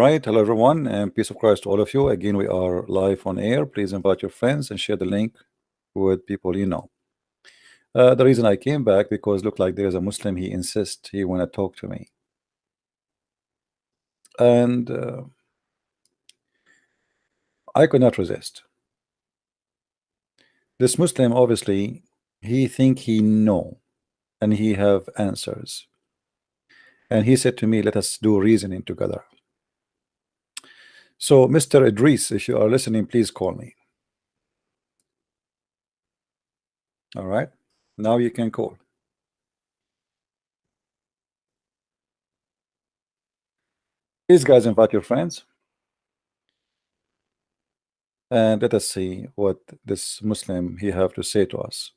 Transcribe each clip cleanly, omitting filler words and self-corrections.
right, hello everyone, and peace of Christ to all of you. Again, we are live on air. Please invite your friends and share the link with people you know. The reason I came back because look like there's a Muslim. He insists he want to talk to me, and I could not resist. This Muslim obviously he think he know, and he have answers, and he said to me, "Let us do reasoning together." So, Mr. Idris, if you are listening, please call me. All right, now you can call. Please, guys, invite your friends, and let us see what this Muslim he have to say to us.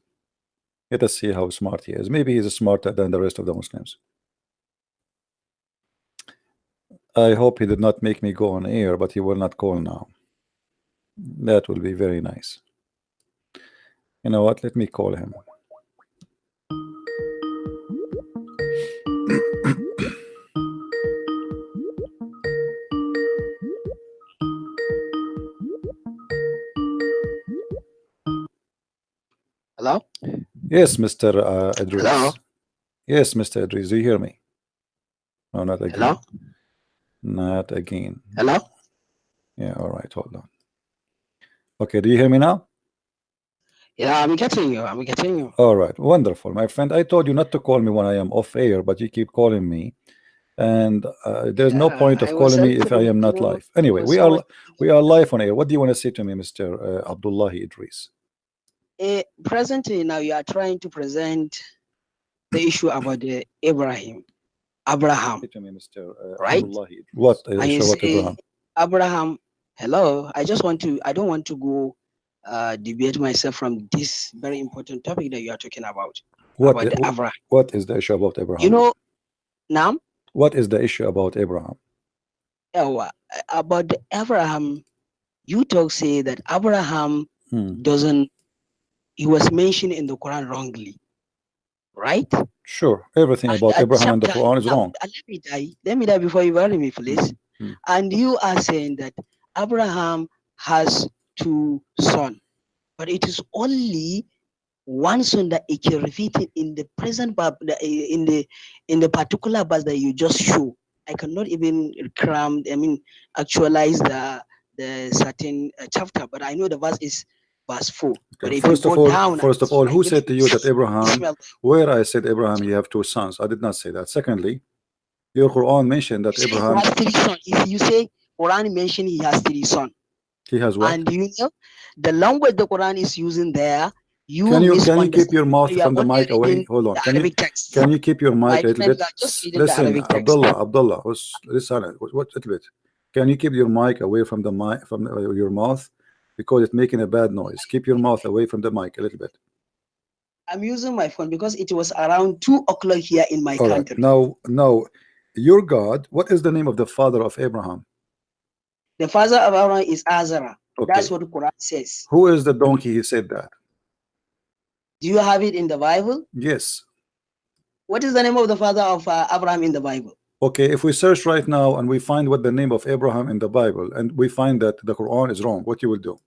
Let us see how smart he is. Maybe he's smarter than the rest of the Muslims. I hope he did not make me go on air, but he will not call now. That will be very nice. You know what? Let me call him. Hello? Yes, Mr. Idris. Hello? Yes, Mr. Idris. Do you hear me? No, not again. Hello? Not again. Hello? Yeah, all right. Hold on. Okay, do you hear me now? Yeah, I'm getting you. I'm getting you. All right, wonderful, my friend. I told you not to call me when I am off air, but you keep calling me, and there's no point of calling me if I am not live. Anyway, we are live on air. What do you want to say to me, Mr. Abdullahi Idris? Presently, now you are trying to present the issue about the Abraham. Say to me, Mr. Right? Abdullahi. What issue about Abraham? Abraham. Hello. I don't want to go debate myself from this very important topic that you are talking about. What is the issue about Abraham? You know, now? What is the issue about Abraham? About the Abraham, you say that Abraham he was mentioned in the Quran wrongly, right? Sure, everything about Abraham in the Quran is wrong. Let me die before you bury me, please. And you are saying that Abraham has 2 sons, but it is only one son that it can repeat it in the present in the particular verse that you just show. I cannot even actualize the certain chapter, but I know the verse is verse 4. Okay. But if first of all, who said to you that Abraham, where I said Abraham, you have 2 sons? I did not say that. Secondly, your Quran mentioned that Abraham has 3 sons. If you say Quran mentioned he has 3 sons, he has what? And you know the language the Quran is using there. Can you keep your mouth from the mic away? Hold on. Can you keep your mic a little bit? Listen, Abdullah, listen. What little bit? Can you keep your mic away from the mic from your mouth, because it's making a bad noise? Keep your mouth away from the mic a little bit. I'm using my phone because it was around 2 o'clock here in my country. Now, your God. What is the name of the father of Abraham? The father of Abraham is Azara. Okay. That's what the Quran says. Who is the donkey? He said that. Do you have it in the Bible? Yes. What is the name of the father of Abraham in the Bible? Okay, if we search right now and we find what the name of Abraham in the Bible, and we find that the Quran is wrong, what you will do?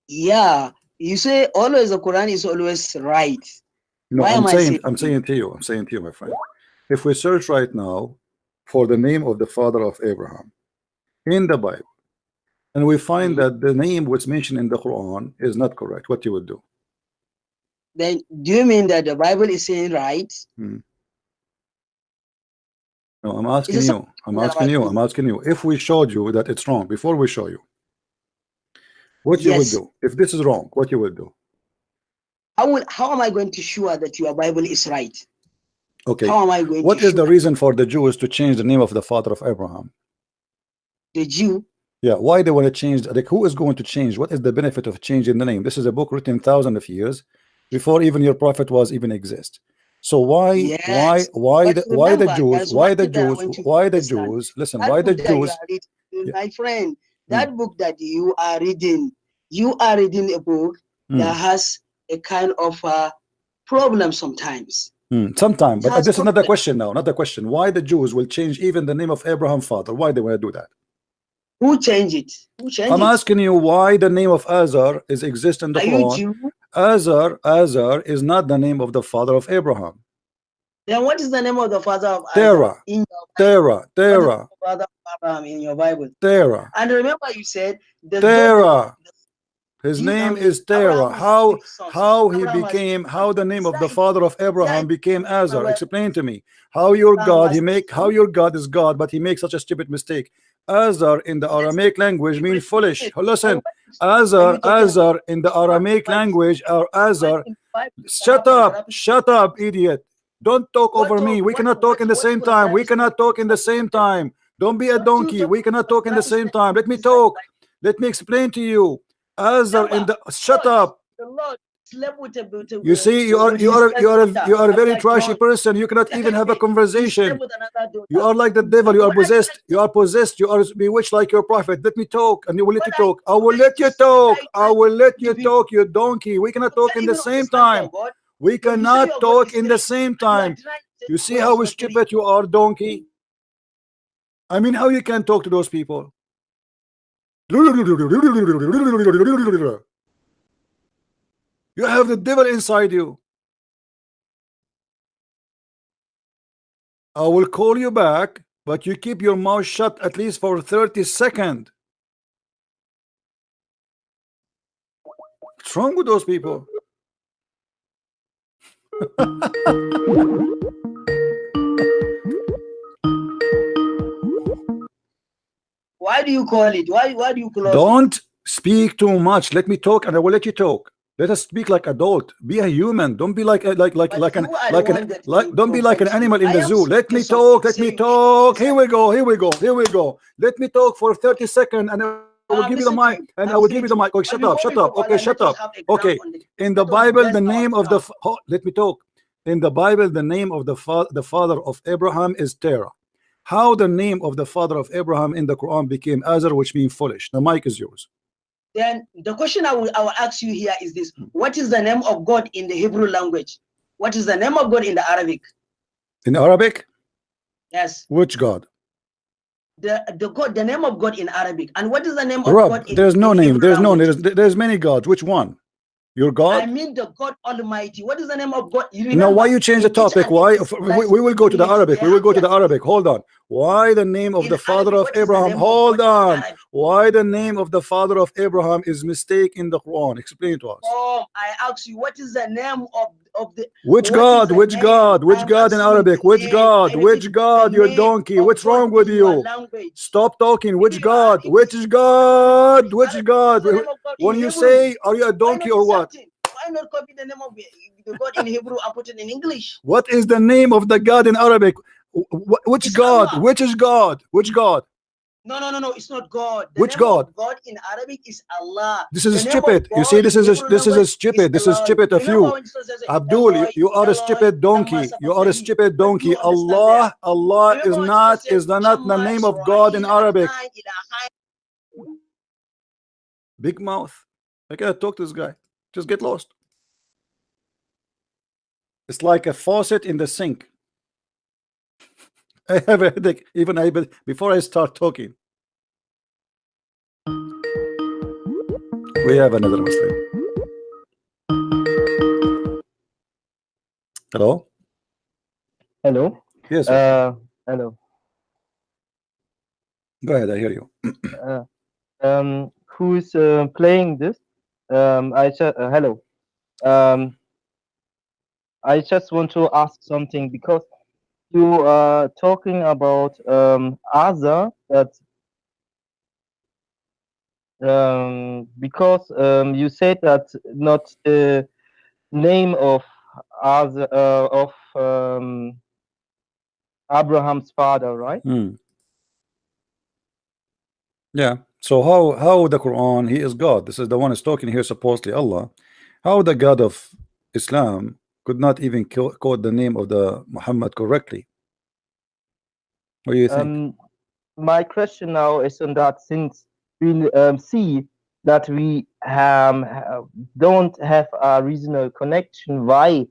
Yeah, you say always the Quran is always right. No, I'm saying to you, my friend. If we search right now for the name of the father of Abraham in the Bible, and we find that the name was mentioned in the Quran is not correct, what you would do? Then do you mean that the Bible is saying right? No, I'm asking you. If we showed you that it's wrong before we show you, what you would do? If this is wrong, what you would do? How am I going to show that your Bible is right? Okay. How am I going what is the reason for the Jews to change the name of the father of Abraham? The Jew? Yeah, why they want to change? Like, who is going to change? What is the benefit of changing the name? This is a book written thousands of years before even your prophet was even exist. So why the Jews? Listen, why the Jews? My friend, that book that you are reading a book that has a kind of a problem sometimes. Sometime, but this is not the question now. Not the question. Why the Jews will change even the name of Abraham father? Why they want to do that? Who changed it? Who changed I'm it? asking you why the name of Azar is exist in the Quran. Azar is not the name of the father of Abraham. Then what is the name of the father of Terah. Terah. Father of Abraham in your Bible. Terah. And remember, you said the Terah. His name is Terah. How he became, how the name of the father of Abraham became Azar? Explain to me. How your God, how your God is God, but he makes such a stupid mistake. Azar in the Aramaic language means foolish. Listen, Azar in the Aramaic language, or Azar. Shut up, idiot. Don't talk over me. We cannot talk in the same time. We cannot talk in the same time. Don't be a donkey. We cannot talk in the same time. Let me talk. Let me explain to you. Azar in the shut up. You see, you are a very trashy person. You cannot even have a conversation. You are like the devil. You are possessed. You are possessed. You are bewitched like your prophet. Let me talk, and you will let you talk. I will let you talk. I will let you talk. You donkey. We cannot talk in the same time. We cannot talk in the same time. You see how stupid you are, donkey? I mean, how you can talk to those people? You have the devil inside you. I will call you back, but you keep your mouth shut at least for 30 seconds. What's wrong with those people? Why do you call it? Why do you call it? Don't speak too much. Let me talk, and I will let you talk. Let us speak like adult. Be a human. Don't be like don't be like an animal in the zoo. Let me talk. Let me talk. Here we go. Let me talk for 30 seconds, and I will give you the mic. And I will give you the mic. Okay, shut up. Okay, shut up. Okay. In the Bible, the name of the let me talk. In the Bible, the name of the father of Abraham is Terah. How the name of the father of Abraham in the Quran became Azar, which means foolish. The mic is yours. Then the question I will ask you here is this: what is the name of God in the Hebrew language? What is the name of God in the Arabic? In Arabic? Yes. Which God? The name of God in Arabic. And what is the name of God? There's no name. There's no name. There's many gods. Which one? Your God? I mean the God Almighty. What is the name of God? No, why you change the topic? Why? We will go to the Arabic. We will go to the Arabic. Hold on. Why the name of the father of Abraham? Hold on. Why the name of the father of Abraham is mistake in the Quran? Explain to us. Oh, I ask you, what is the name of the which God? Which God? Which God in Arabic? Which God? Which God? You donkey. What's wrong with you? Stop talking. Which God? Which God? Which God? When you say, are you a donkey or what? Why not copy the name of the God in Hebrew and put it in English? What is the name of the God in Arabic? Which God? Allah. Which is God? Which God? No, it's not God. Which God? God in Arabic is Allah. This is stupid. You see, this is a stupid. This is stupid of you. Abdul, you are a stupid donkey. You are a stupid donkey. Allah is not the name of God in Arabic. Big mouth. I cannot talk to this guy. Just get lost. It's like a faucet in the sink. I have a headache even before I start talking. We have another Muslim. Hello? Hello? Yes. Hello. Go ahead, I hear you. Who is playing this? Hello. I just want to ask something because you are talking about Azar, that because you said that not the name of Azar of Abraham's father, right? Yeah. So how the Quran, he is God. This is the one is talking here, supposedly Allah. How the God of Islam could not even quote the name of the Muhammad correctly? What do you think? My question now is on that, since we see that we don't have a reasonable connection, why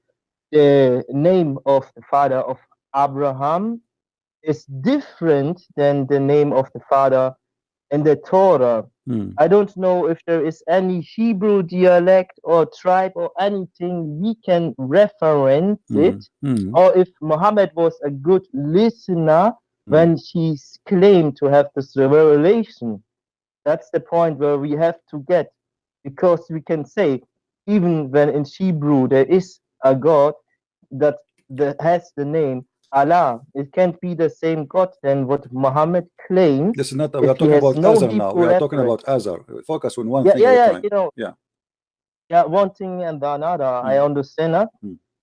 the name of the father of Abraham is different than the name of the father in the Torah. I don't know if there is any Hebrew dialect or tribe or anything we can reference it, or if Muhammad was a good listener when he claimed to have this revelation. That's the point where we have to get, because we can say, even when in Hebrew there is a God that has the name Allah, it can't be the same God than what Muhammad claimed. This is not, we are talking about Azar now. We are talking about Azar. Focus on one thing at a time. You know, one thing and another. I understand,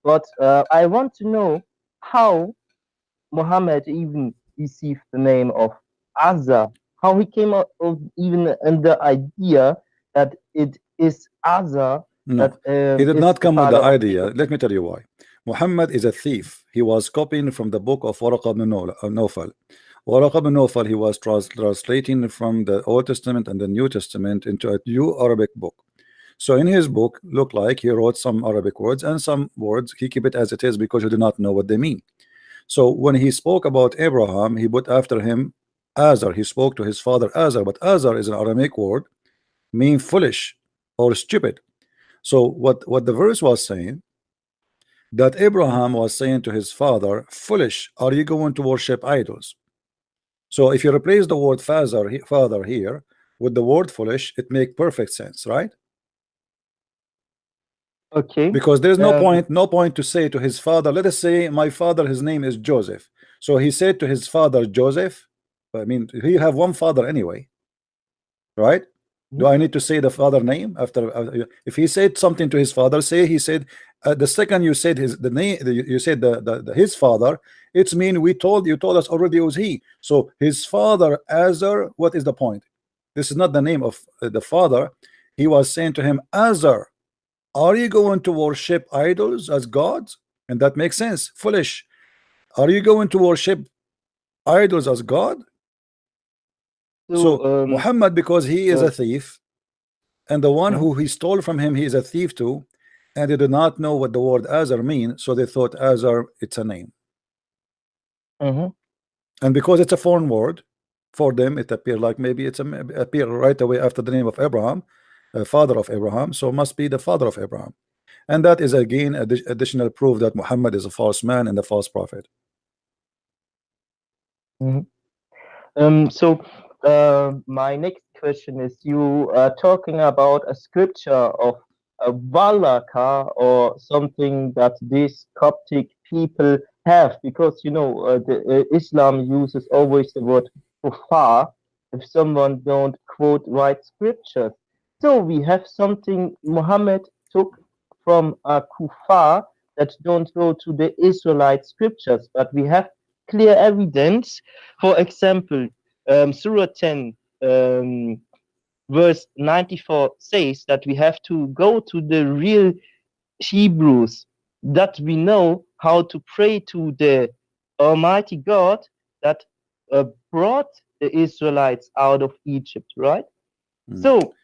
but I want to know how Muhammad even received the name of Azar. How he came up of even in the idea that it is Azar. No, he did not come with the idea. Let me tell you why. Muhammad is a thief. He was copying from the book of Waraq ibn Nawfal. Waraq ibn Nawfal, he was translating from the Old Testament and the New Testament into a new Arabic book. So in his book, look like he wrote some Arabic words, and some words he keep it as it is because he did not know what they mean. So when he spoke about Abraham, he put after him Azar. He spoke to his father Azar, but Azar is an Aramaic word, mean foolish or stupid. So what the verse was saying, that Abraham was saying to his father, foolish, are you going to worship idols? So if you replace the word father here with the word foolish, it makes perfect sense, right? Okay. Because there's no point to say to his father, let us say my father, his name is Joseph. So he said to his father Joseph, I mean, he have one father anyway, right? Do I need to say the father name after? If he said something to his father, say he said the second you said the name, you said his father. It's mean you told us already it was he. So his father Azar. What is the point? This is not the name of the father. He was saying to him, Azar, are you going to worship idols as gods? And that makes sense. Foolish. Are you going to worship idols as God? So Muhammad, because he is a thief, and the one who he stole from him, he is a thief too, and they did not know what the word Azar mean, so they thought Azar, it's a name. And because it's a foreign word for them, it appeared like maybe it's appear right away after the name of Abraham, father of Abraham, so must be the father of Abraham. And that is again additional proof that Muhammad is a false man and a false prophet. So my next question is, you are talking about a scripture of a Valaka or something that these Coptic people have, because you know Islam uses always the word kufar if someone don't quote right scriptures. So we have something Muhammad took from a kufar that don't go to the Israelite scriptures, but we have clear evidence. For example, Surah 10 verse 94 says that we have to go to the real Hebrews, that we know how to pray to the Almighty God that brought the Israelites out of Egypt, right? So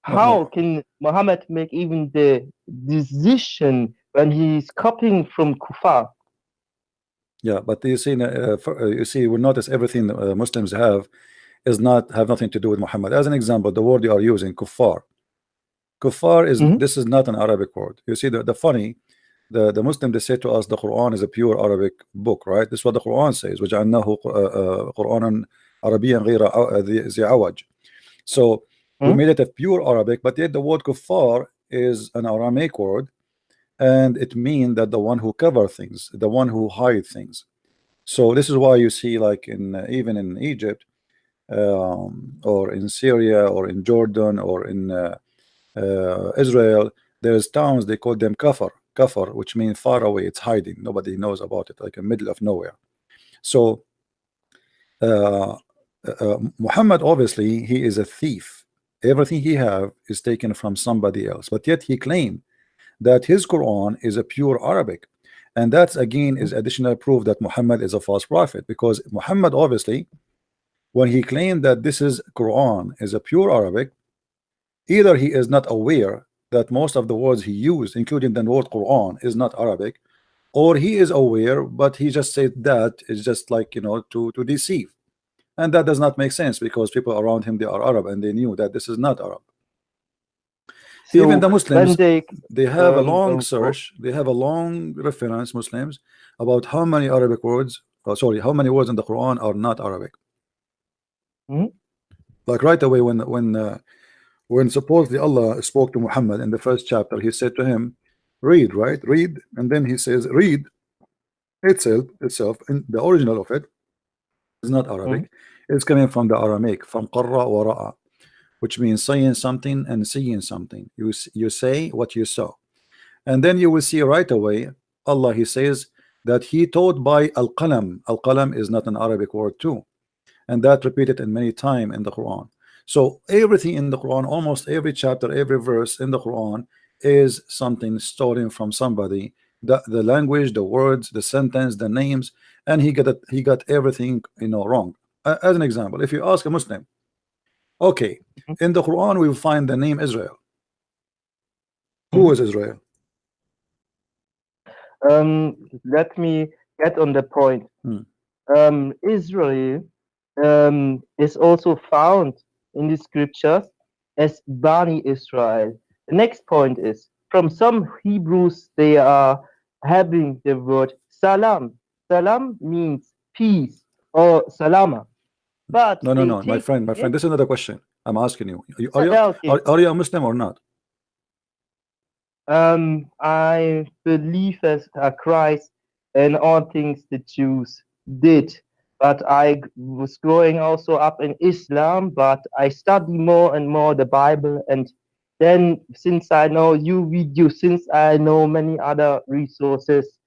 how can Muhammad make even the decision when he's copying from Kufar? Yeah, but you see, we notice everything Muslims have have nothing to do with Muhammad. As an example, the word you are using, kuffar. Kuffar is this is not an Arabic word. You see, the funny, the Muslim, they say to us the Quran is a pure Arabic book, right? This is what the Quran says, وَجَعَلْنَاهُ قُرْآنًا عَرَبِيًّا غَيْرَ ذِي عَوَجٍ. So we made it a pure Arabic, but yet the word kuffar is an Aramaic word, and it means that the one who cover things, the one who hide things. So this is why you see, like in even in Egypt, or in Syria, or in Jordan, or in Israel, there's towns they call them kafar, which means far away. It's hiding. Nobody knows about it, like in the middle of nowhere. So Muhammad, obviously, he is a thief. Everything he have is taken from somebody else, but yet he claimed that his Quran is a pure Arabic, and that's again is additional proof that Muhammad is a false prophet, because Muhammad, obviously, when he claimed that this is Quran is a pure Arabic, either he is not aware that most of the words he used, including the word Quran, is not Arabic, or he is aware, but he just said that is just like, you know, to deceive, and that does not make sense because people around him, they are Arab and they knew that this is not Arab. So even the Muslims, when they have a long search, they have a long reference, Muslims, about how many Arabic words, sorry, how many words in the Quran are not Arabic. Like right away when supposedly Allah spoke to Muhammad in the first chapter, he said to him, read, right, read, and then he says, read itself in the original of it is not Arabic. It's coming from the Aramaic, from qarra wa ra'a, which means saying something and seeing something. You say what you saw, and then you will see right away Allah, he says that he taught by al-qalam. Al-qalam is not an Arabic word too, and that repeated in many times in the Quran. So everything in the Quran, almost every chapter, every verse in the Quran is something stolen from somebody, the language, the words, the sentence, the names, and he got everything, you know, wrong. As an example, if you ask a Muslim, okay, in the Quran we will find the name Israel. Who is Israel? Let me get on the point. Israel is also found in the scriptures as Bani Israel. The next point is, from some Hebrews, they are having the word salam. Salam means peace or salama. But no, my friend, this is another question I'm asking you. Are you a Muslim or not? I believe as Christ and all things the Jews did, but I was growing also up in Islam, but I study more and more the Bible, and then since I know you video, since I know many other resources,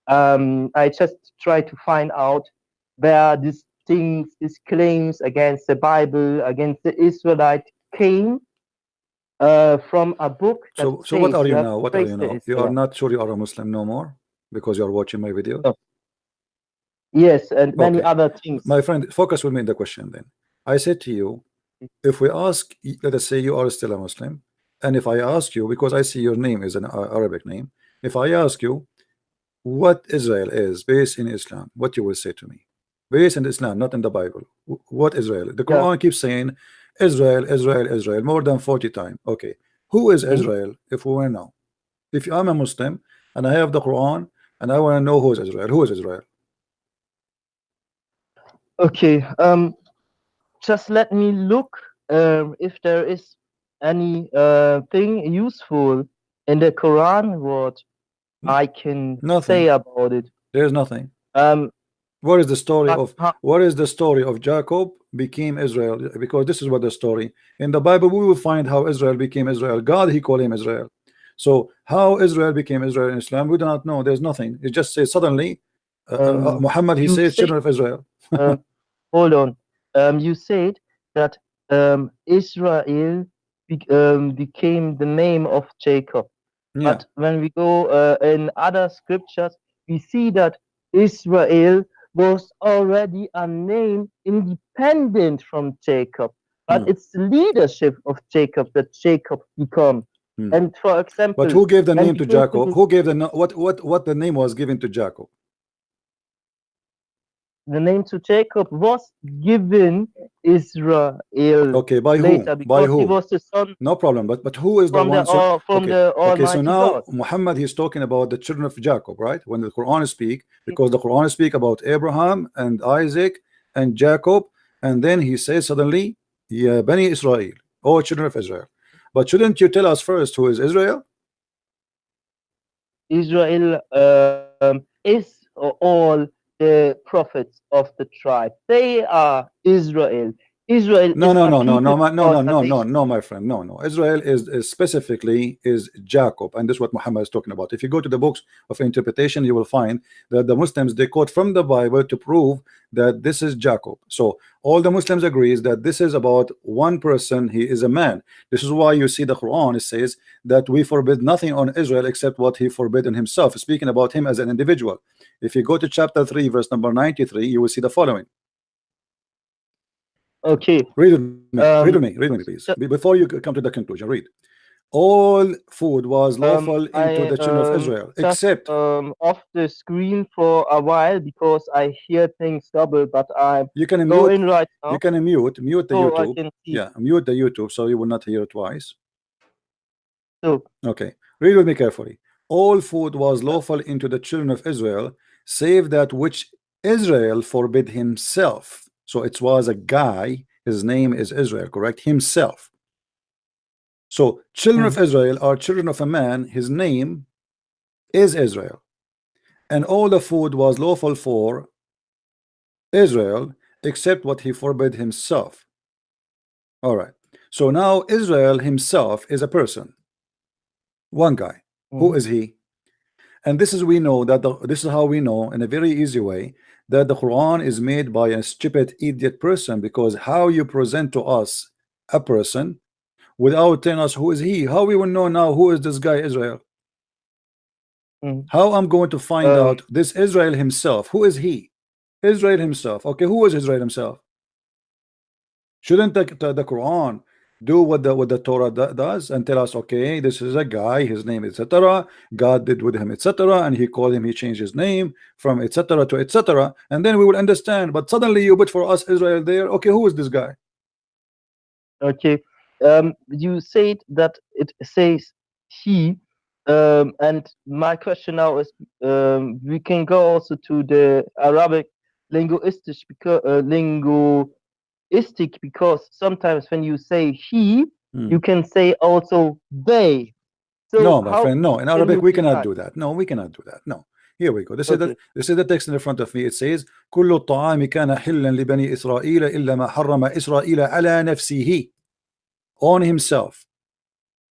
I just try to find out where these things, these claims against the Bible, against the Israelite came from a book. So what are you now? What are you now? You are not sure you are a Muslim no more because you are watching my videos? No. Yes, and many other things. My friend, focus with me in the question then. I said to you, if we ask, let us say you are still a Muslim, and if I ask you, because I see your name is an Arabic name, if I ask you what Israel is based in Islam, what you will say to me? Based in Islam, not in the Bible. What Israel? The Quran keeps saying Israel, Israel, Israel more than 40 times. Okay, who is Israel? If we want to know, if I'm a Muslim and I have the Quran and I want to know who is Israel, who is Israel? Okay, just let me look if there is any thing useful in the Quran what I can say about it. There's nothing. What is the story of Jacob became Israel? Because this is what the story in the Bible we will find how Israel became Israel. God, he called him Israel. So how Israel became Israel in Islam, we do not know. There's nothing. It just says suddenly Muhammad, he says children of Israel. Hold on. You said that Israel became the name of Jacob. Yeah. But when we go in other scriptures, we see that Israel was already a name independent from Jacob. But it's the leadership of Jacob that Jacob become. And for example, but who gave the name to Jacob? Who gave the what the name was given to Jacob? The name to Jacob was given Israel. Okay, by who? By who? He was the son. No problem. But who is the one? Okay, so now God. Muhammad, he's talking about the children of Jacob, right? When the Quran speak, because the Quran speak about Abraham and Isaac and Jacob, and then he says suddenly, yeah, Bani Israel, oh children of Israel. But shouldn't you tell us first who is Israel? Israel is all the prophets of the tribe. They are Israel. Israel no, my friend. No. Israel is specifically is Jacob, and this is what Muhammad is talking about. If you go to the books of interpretation, you will find that the Muslims, they quote from the Bible to prove that this is Jacob. So all the Muslims agrees that this is about one person. He is a man. This is why you see the Quran, it says that we forbid nothing on Israel except what he forbidden himself, speaking about him as an individual. If you go to chapter 3 verse number 93, you will see the following. Okay. Read with me, please. Before you come to the conclusion, read. all food was lawful into the children of Israel, except off the screen for a while because I hear things double, but I'm you can going mute right now. You can mute the so I YouTube. can see. Yeah, mute the YouTube so you will not hear it twice. So okay, read with me carefully. All food was lawful into the children of Israel, save that which Israel forbid himself. So it was a guy, his name is Israel, correct? Himself. So children of Israel are children of a man, his name is Israel. And all the food was lawful for Israel except what he forbid himself. All right. So now Israel himself is a person. One guy. Who is he? And this is we know that this is how we know in a very easy way that the Quran is made by a stupid idiot person, because how you present to us a person without telling us who is he, how we will know now who is this guy Israel? How I'm going to find out this Israel himself? Who is he? Israel himself. Okay, who is Israel himself? Shouldn't the Quran do what the Torah does and tell us, okay, this is a guy, his name is etc. God did with him etc. and he called him, he changed his name from etc. to etc. and then we will understand. But suddenly you put for us Israel there. Okay, who is this guy? Okay, you said that it says he, and my question now is, we can go also to the Arabic linguistic because sometimes when you say he, you can say also they. So no, my friend, no. In Arabic we cannot do that. No, we cannot do that. No. Here we go. This is the text in the front of me. It says كل الطعام كان حلا لبني إسرائيل إلا ما حرم إسرائيل على نفسه, on himself.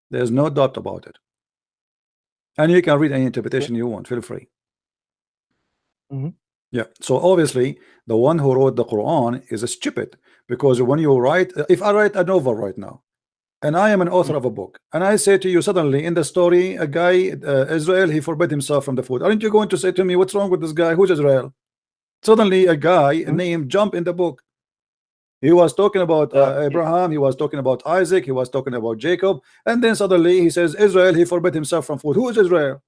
There's no doubt about it. And you can read any interpretation you want. Feel free. Yeah. So obviously the one who wrote the Quran is a stupid, because when you write, if I write a novel right now and I am an author of a book and I say to you suddenly in the story a guy Israel, he forbid himself from the food, aren't you going to say to me what's wrong with this guy? Who's Israel? Suddenly a guy named jump in the book. He was talking about Abraham, he was talking about Isaac, he was talking about Jacob, and then suddenly he says Israel, he forbid himself from food. Who is Israel?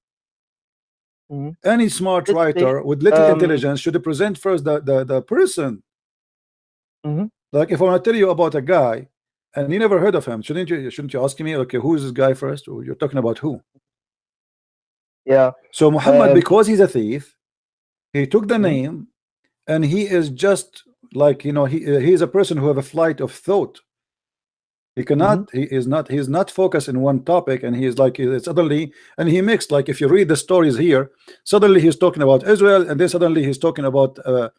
Any smart writer with little intelligence should present first the person. Like if I want to tell you about a guy and you never heard of him, shouldn't you ask me, okay, who is this guy first? You're talking about who? Yeah. So Muhammad, because he's a thief, he took the name, and he is just like, you know, he is a person who have a flight of thought. He cannot, he is not focused in one topic, and he is like suddenly, and he mixed, like if you read the stories here, suddenly he's talking about Israel, and then suddenly he's talking about the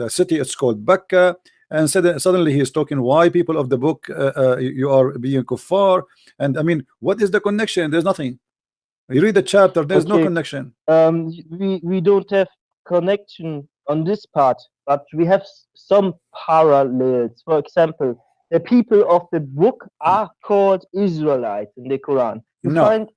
city, it's called Becca, and suddenly he's talking why people of the book you are being kuffar, and I mean, what is the connection? There's nothing. You read the chapter, there's no connection. We don't have connection on this part, but we have some parallels. For example, the people of the book are called Israelites in the Quran. You find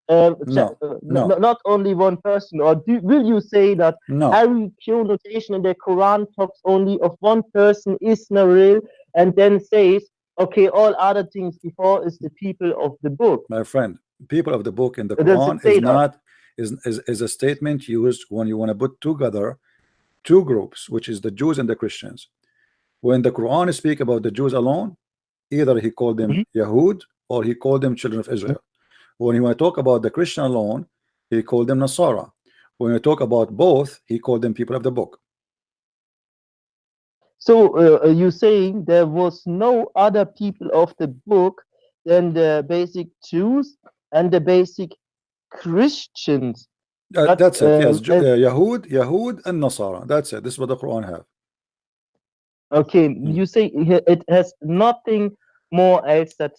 not only one person, or will you say that every connotation in the Quran talks only of one person, Israel, and then says, okay, all other things before is the people of the book? My friend, people of the book in the Quran is not is a statement used when you want to put together two groups, which is the Jews and the Christians. When the Quran speak about the Jews alone, either he called them Yahud or he called them children of Israel. When you want to talk about the Christian alone, he called them Nasara. When you talk about both, he called them people of the book. So you saying there was no other people of the book than the basic Jews and the basic Christians? That's it. Yes, Yahud and Nasara. That's it. This is what the Quran have. Okay, you say it has nothing more else that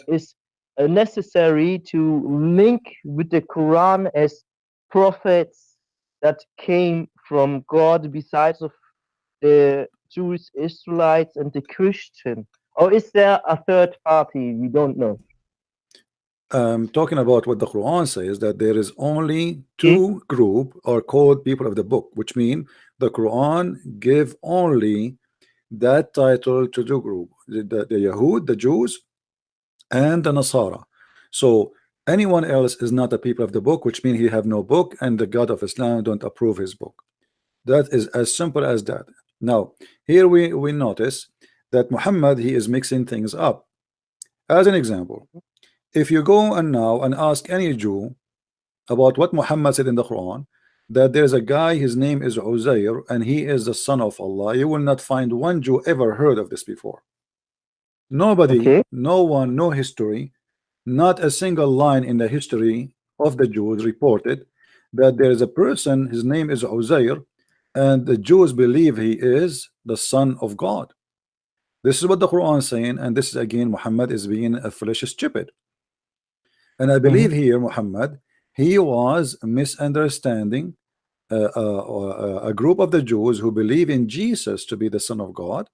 is necessary to link with the Quran as prophets that came from God, besides of the Jewish Israelites and the Christian, or is there a third party? We don't know. Talking about what the Quran says, that there is only two group are called people of the book, which mean the Quran give only that title to the group, the Yahud, the Jews, and the Nasara. So anyone else is not a people of the book, which means he have no book, and the God of Islam don't approve his book. That is as simple as that. Now here we notice that Muhammad, he is mixing things up. As an example, if you go and now and ask any Jew about what Muhammad said in the Quran, that there's a guy, his name is Uzair, and he is the son of Allah, you will not find one Jew ever heard of this before. Nobody, no one, no history, not a single line in the history of the Jews reported that there is a person, his name is Uzair, and the Jews believe he is the son of God. This is what the Quran is saying, and this is again Muhammad is being a foolish stupid. And I believe here Muhammad, he was misunderstanding a group of the Jews who believe in Jesus to be the Son of God.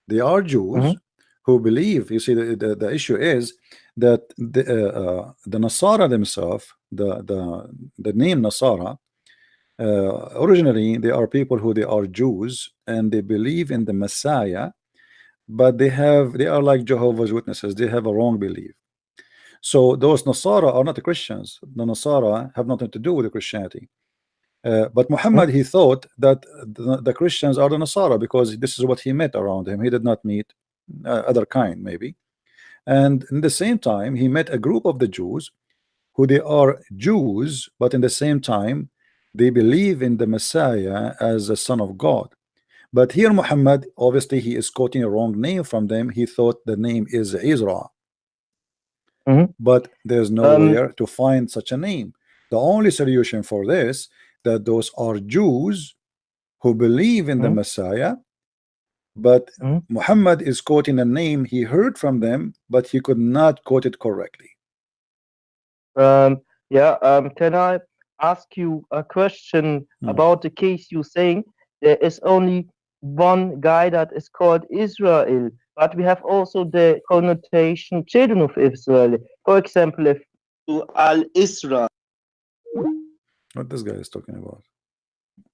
They are Jews who believe. You see, the issue is that the Nasara themselves, the name Nasara, originally they are people who they are Jews and they believe in the Messiah, but they are like Jehovah's Witnesses. They have a wrong belief. So those Nasara are not the Christians. The Nasara have nothing to do with the Christianity. But Muhammad, he thought that the Christians are the Nasara because this is what he met around him. He did not meet other kind, maybe. And in the same time, he met a group of the Jews who they are Jews, but in the same time, they believe in the Messiah as the Son of God. But here Muhammad, obviously, he is quoting a wrong name from them. He thought the name is Isra. But there's nowhere to find such a name. The only solution for this, that those are Jews who believe in the Messiah, but Muhammad is quoting a name he heard from them, but he could not quote it correctly. Can I ask you a question about the case you're saying? There is only one guy that is called Israel, but we have also the connotation children of Israel. For example, if to Al-Isra. What this guy is talking about?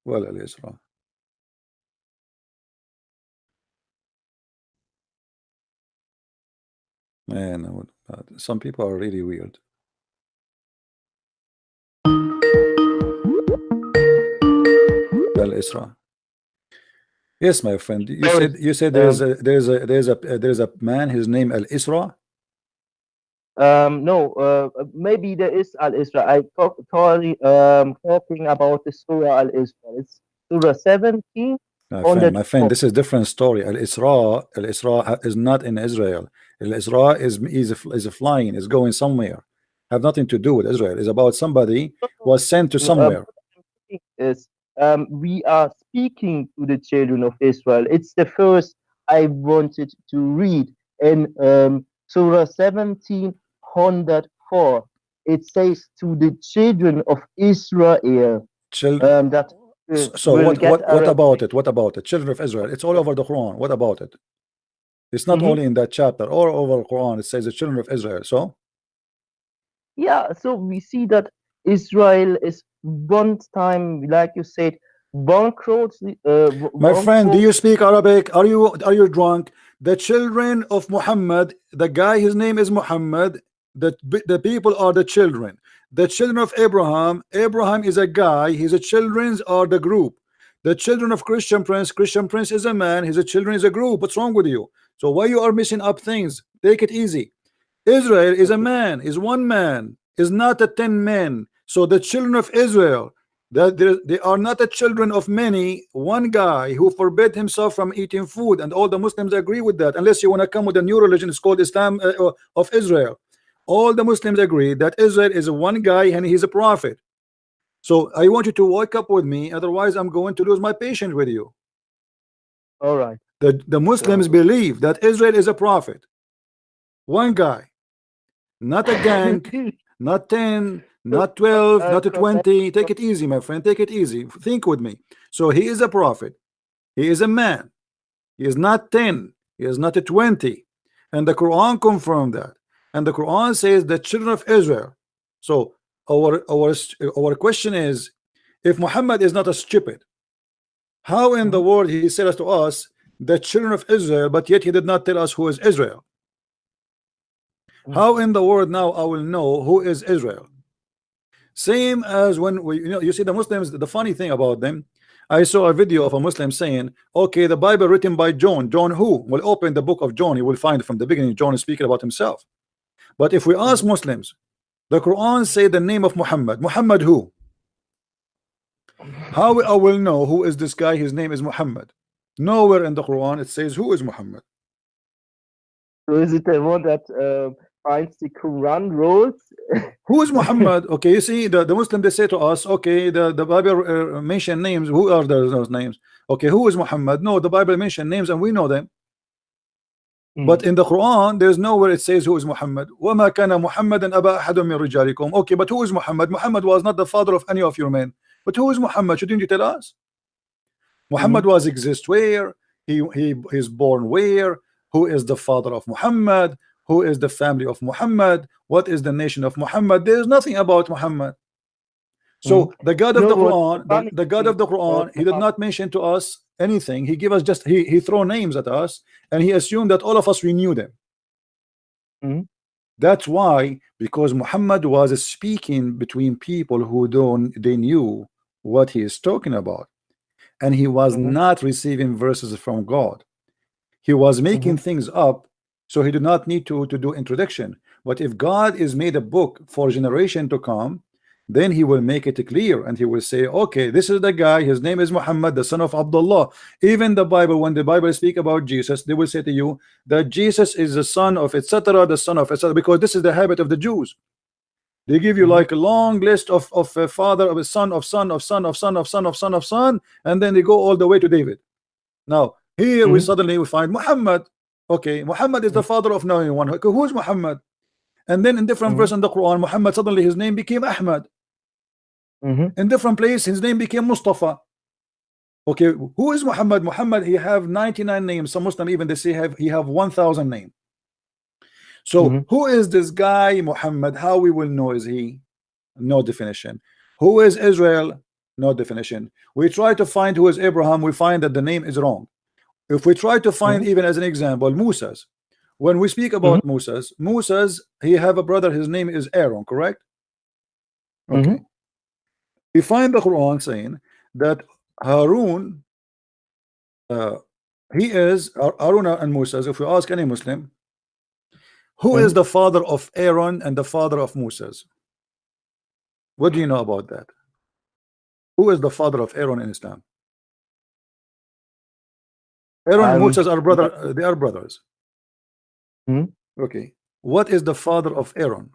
Well, Al-Isra. Man, some people are really weird. Al-Isra. Yes, my friend. You said there's a man. His name Al-Isra. No, maybe there is Al-Isra. I talking about the Surah Al-Isra. It's Surah 17. My friend, this is a different story. Al-Isra is not in Israel. Al-Isra is flying, is going somewhere. Have nothing to do with Israel. It's about somebody was sent to somewhere. We are speaking to the children of Israel. It's the first I wanted to read in Surah 17:104. It says to the children of Israel. That so what about it? What about it? Children of Israel. It's all over the Quran. What about it? It's not only in that chapter. All over the Quran it says the children of Israel. So yeah, so we see that Israel is one time, like you said, bankrupt. My friend, do you speak Arabic? Are you drunk? The children of Muhammad, the guy, his name is Muhammad. The people are the children. The children of Abraham is a guy. His children are the group. The children of Christian Prince is a man. His children is a group. What's wrong with you? So why you are missing up things? Take it easy. Israel is a man, is one man, is not a 10 men. So the children of Israel, they are not the children of many. One guy who forbade himself from eating food, and all the Muslims agree with that. Unless you want to come with a new religion, it's called Islam of Israel. All the Muslims agree that Israel is one guy and he's a prophet. So I want you to wake up with me, otherwise I'm going to lose my patience with you. All right. The Muslims believe that Israel is a prophet. One guy, not a gang, not 10, not 12, not 20. Take it easy, my friend. Take it easy. Think with me. So he is a prophet. He is a man. He is not 10. He is not a 20. And the Quran confirmed that. And the Quran says the children of Israel. So our question is, if Muhammad is not a stupid, how in the world he said to us the children of Israel, but yet he did not tell us who is Israel? How in the world now I will know who is Israel? Same as when we, you see the Muslims, the funny thing about them, I saw a video of a Muslim saying, okay, the Bible written by John. John who? Will open the book of John, you will find from the beginning John is speaking about himself. But if we ask Muslims, the Quran say the name of Muhammad. Muhammad who? How I will know who is this guy? His name is Muhammad. Nowhere in the Quran it says who is Muhammad. So is it the one that finds the Quran rules? Who is Muhammad? Okay, you see the Muslim, they say to us, okay, the Bible mention names. Who are those names? Okay, who is Muhammad? No, the Bible mention names and we know them. But in the Quran, there's nowhere it says who is Muhammad. وَمَا كَانَ مُحَمَّدًا أَبَا أَحَدٌ مِّن رِجَالِكُمْ. Okay, but who is Muhammad? Muhammad was not the father of any of your men. But who is Muhammad? Shouldn't you tell us? Muhammad was exist where? He is born where? Who is the father of Muhammad? Who is the family of Muhammad? What is the nation of Muhammad? There is nothing about Muhammad. So the God of the Quran, the God of the Quran, he did not mention to us anything. He gave us just he throw names at us and he assumed that all of us we knew them. That's why, because Muhammad was speaking between people who they knew what he is talking about, and he was not receiving verses from God. He was making things up, so he did not need to do introduction. But if God is made a book for generation to come, then he will make it clear and he will say, okay, this is the guy, his name is Muhammad, the son of Abdullah. Even the Bible, when the Bible speak about Jesus, they will say to you that Jesus is the son of etc., the son of etc., because this is the habit of the Jews. They give you like a long list of father, of a son, of son, of son, of son, of son, of son, of son, and then they go all the way to David. Now here we suddenly find Muhammad. Okay, Muhammad is the father of no one. Okay, who is Muhammad? And then in different verse in the Quran, Muhammad suddenly his name became Ahmad. In different place his name became Mustafa. Okay, who is Muhammad? Muhammad, he have 99 names. Some Muslim even they say he have 1,000 names. So who is this guy Muhammad? How we will know is he? No definition. Who is Israel? No definition. We try to find who is Abraham, we find that the name is wrong. If we try to find even as an example Moses, when we speak about Moses, he have a brother, his name is Aaron, correct? Okay. We find the Quran saying that Harun, he is Harun and Moses. If we ask any Muslim, who is the father of Aaron and the father of Moses? What do you know about that? Who is the father of Aaron in Islam? Aaron and Moses are brother. They are brothers. Okay. What is the father of Aaron?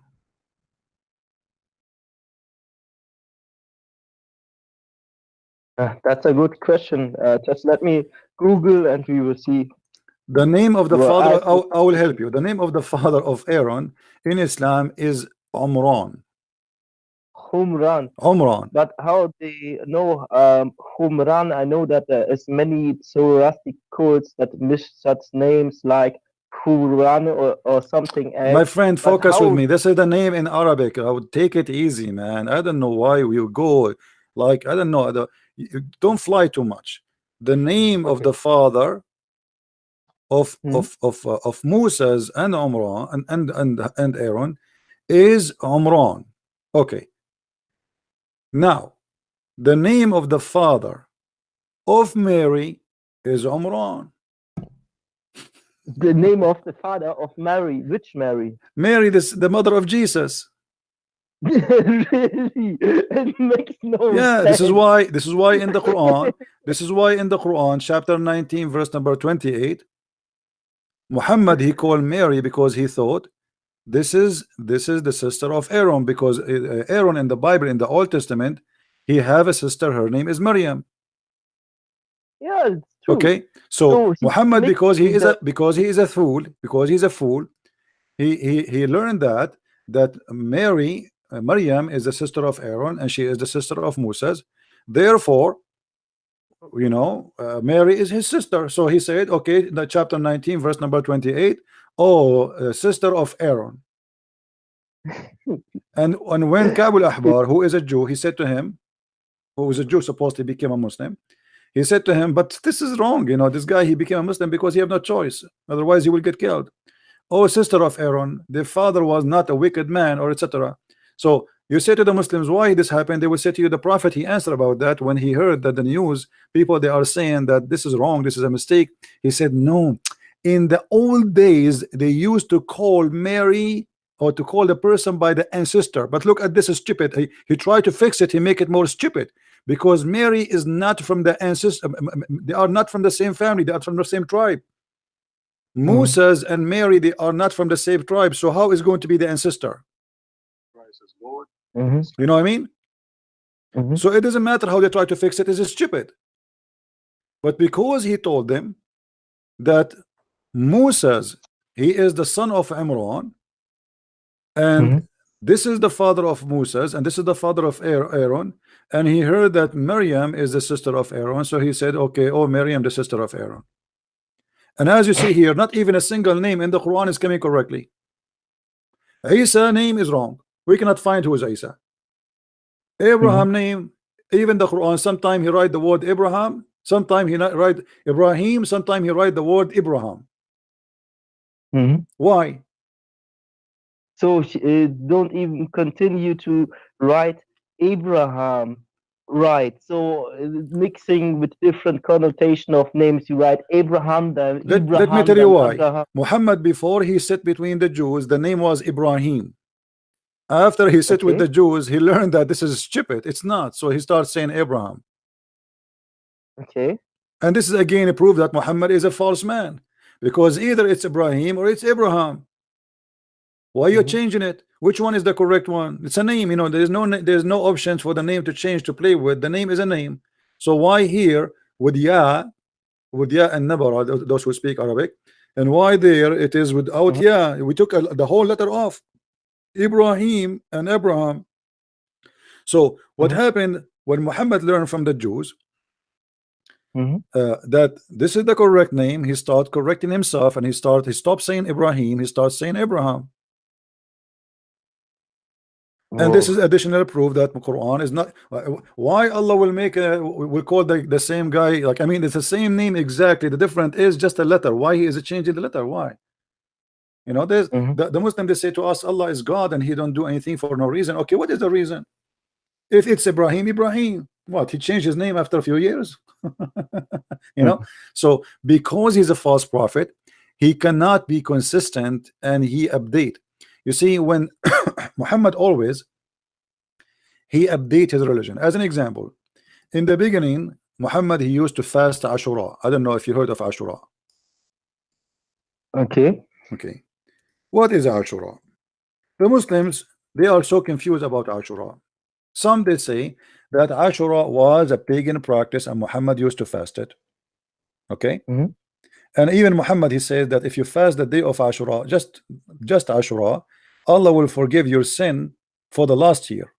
That's a good question. Just let me Google and we will see. The name of the father, I will help you. The name of the father of Aaron in Islam is Umran. Umran. But how they know Umran? I know that there is many Zoroastric cults that miss such names like Quran or something else. My friend, focus with me. This is the name in Arabic. I would take it easy, man. I don't know why you go like, I don't know. Don't fly too much. The name of the father of Moses and Umran and Aaron is Umran. Okay. Now the name of the father of Mary is Umran. The name of the father of Mary, which Mary? Mary, the mother of Jesus. Really? It makes no sense. This is why in the Quran, chapter 19 verse number 28, Muhammad, he called Mary because he thought this is the sister of Aaron, because Aaron in the Bible, in the Old Testament, he have a sister, her name is Maryam. Yeah, it's true. Okay, so Muhammad, because he is a fool, he learned that Maryam is the sister of Aaron and she is the sister of Moses. Therefore, Mary is his sister. So he said, okay, the chapter 19 verse number 28, sister of Aaron. and when Kabul Ahbar, who is a Jew, he said to him, who was a Jew, supposed to become a Muslim, he said to him, but this is wrong, this guy, he became a Muslim because he have no choice, otherwise he will get killed. oh sister of Aaron, the father was not a wicked man, or etc. So you say to the Muslims, why this happened? They will say to you, the prophet, he answered about that when he heard that the news people, they are saying that this is wrong, this is a mistake. He said, no, in the old days they used to call Mary, or to call the person by the ancestor, but look at this is stupid. He tried to fix it, he make it more stupid, because Mary is not from the ancestor, they are not from the same family, they are from the same tribe. Moses and Mary, they are not from the same tribe, so how is going to be the ancestor? You know what I mean? So it doesn't matter how they try to fix it, it's stupid. But because he told them that Moses, he is the son of Imran, and this is the father of Moses, and this is the father of Aaron, and he heard that Miriam is the sister of Aaron, so he said, okay, oh, Miriam, the sister of Aaron. And as you see here, not even a single name in the Quran is coming correctly. Isa name is wrong. We cannot find who is Isa. Abraham name, even the Quran, sometime he write the word Abraham, sometime he not write Ibrahim, sometime he write the word Abraham. Why? So don't even continue to write Abraham, right? So mixing with different connotation of names, you write Abraham, then let me tell you why. Abraham. Muhammad, before he sat between the Jews, the name was Ibrahim. After he sat with the Jews, he learned that this is stupid. It's not. So he starts saying Abraham. Okay. And this is again a proof that Muhammad is a false man, because either it's Ibrahim or it's Abraham. Why are you changing it? Which one is the correct one? It's a name, you know. There's no options for the name to change, to play with. The name is a name. So why here with ya and nabara, those who speak Arabic, and why there it is without ya? We took the whole letter off. Ibrahim and Abraham. So what happened when Muhammad learned from the Jews that this is the correct name, he started correcting himself, and he stopped saying Ibrahim, he starts saying Abraham. And this is additional proof that the Quran is not. Why Allah will call the same guy, like, I mean, it's the same name exactly, the difference is just a letter. Why he is changing the letter? Why? You know, there's the Muslim, they say to us, Allah is God and he don't do anything for no reason. Okay, what is the reason? If it's Ibrahim, what, he changed his name after a few years? You know, so because he's a false prophet, he cannot be consistent and he update. You see, when Muhammad always he update his religion. As an example, in the beginning, Muhammad, he used to fast Ashura. I don't know if you heard of Ashura. Okay. What is Ashura? The Muslims, they are so confused about Ashura. Some they say that Ashura was a pagan practice and Muhammad used to fast it. Okay. And even Muhammad, he says that if you fast the day of Ashura, just Ashura, Allah will forgive your sin for the last year.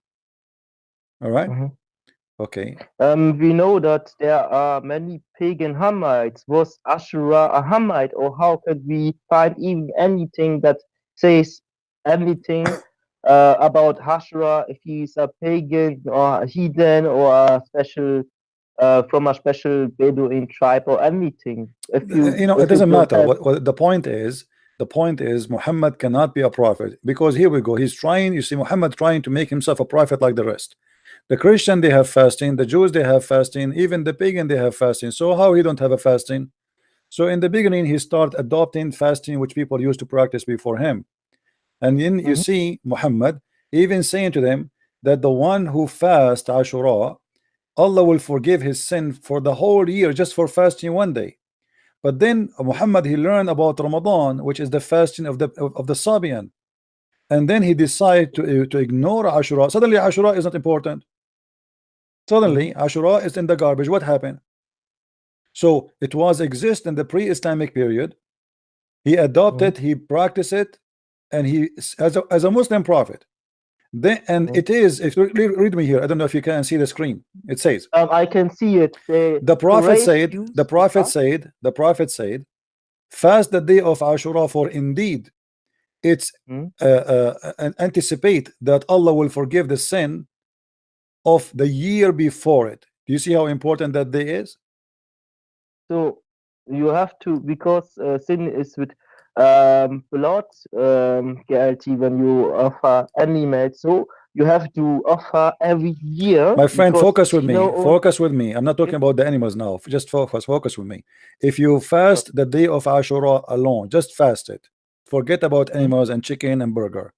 All right. Okay. We know that there are many pagan Hamites. Was Ashura a Hamite, or how could we find even anything that says anything about Ashura, if he's a pagan or a heathen or a special from a special Bedouin tribe or anything? If you know, it doesn't matter. What the point is, Muhammad cannot be a prophet, because here we go. He's trying. You see, Muhammad trying to make himself a prophet like the rest. The Christian, they have fasting. The Jews, they have fasting. Even the pagan, they have fasting. So how he don't have a fasting? So in the beginning, he started adopting fasting, which people used to practice before him. And then you see Muhammad even saying to them that the one who fasts Ashura, Allah will forgive his sin for the whole year just for fasting one day. But then Muhammad, he learned about Ramadan, which is the fasting of the Sabian, and then he decided to ignore Ashura. Suddenly Ashura is not important. Suddenly Ashura is in the garbage. What happened? So it was exist in the pre-Islamic period. He adopted, he practiced it, and he as a Muslim prophet. Then it is, if you read me here, I don't know if you can see the screen. It says I can see it. The prophet said, fast the day of Ashura, for indeed it's anticipate that Allah will forgive the sin of the year before it. Do you see how important that day is? So you have to, because sin is with blood, guarantee when you offer animal. So you have to offer every year. My friend, because, focus with me. you know, Focus with me. I'm not talking about the animals now. Just focus with me. If you fast the day of Ashura alone, just fast it. Forget about animals and chicken and burger.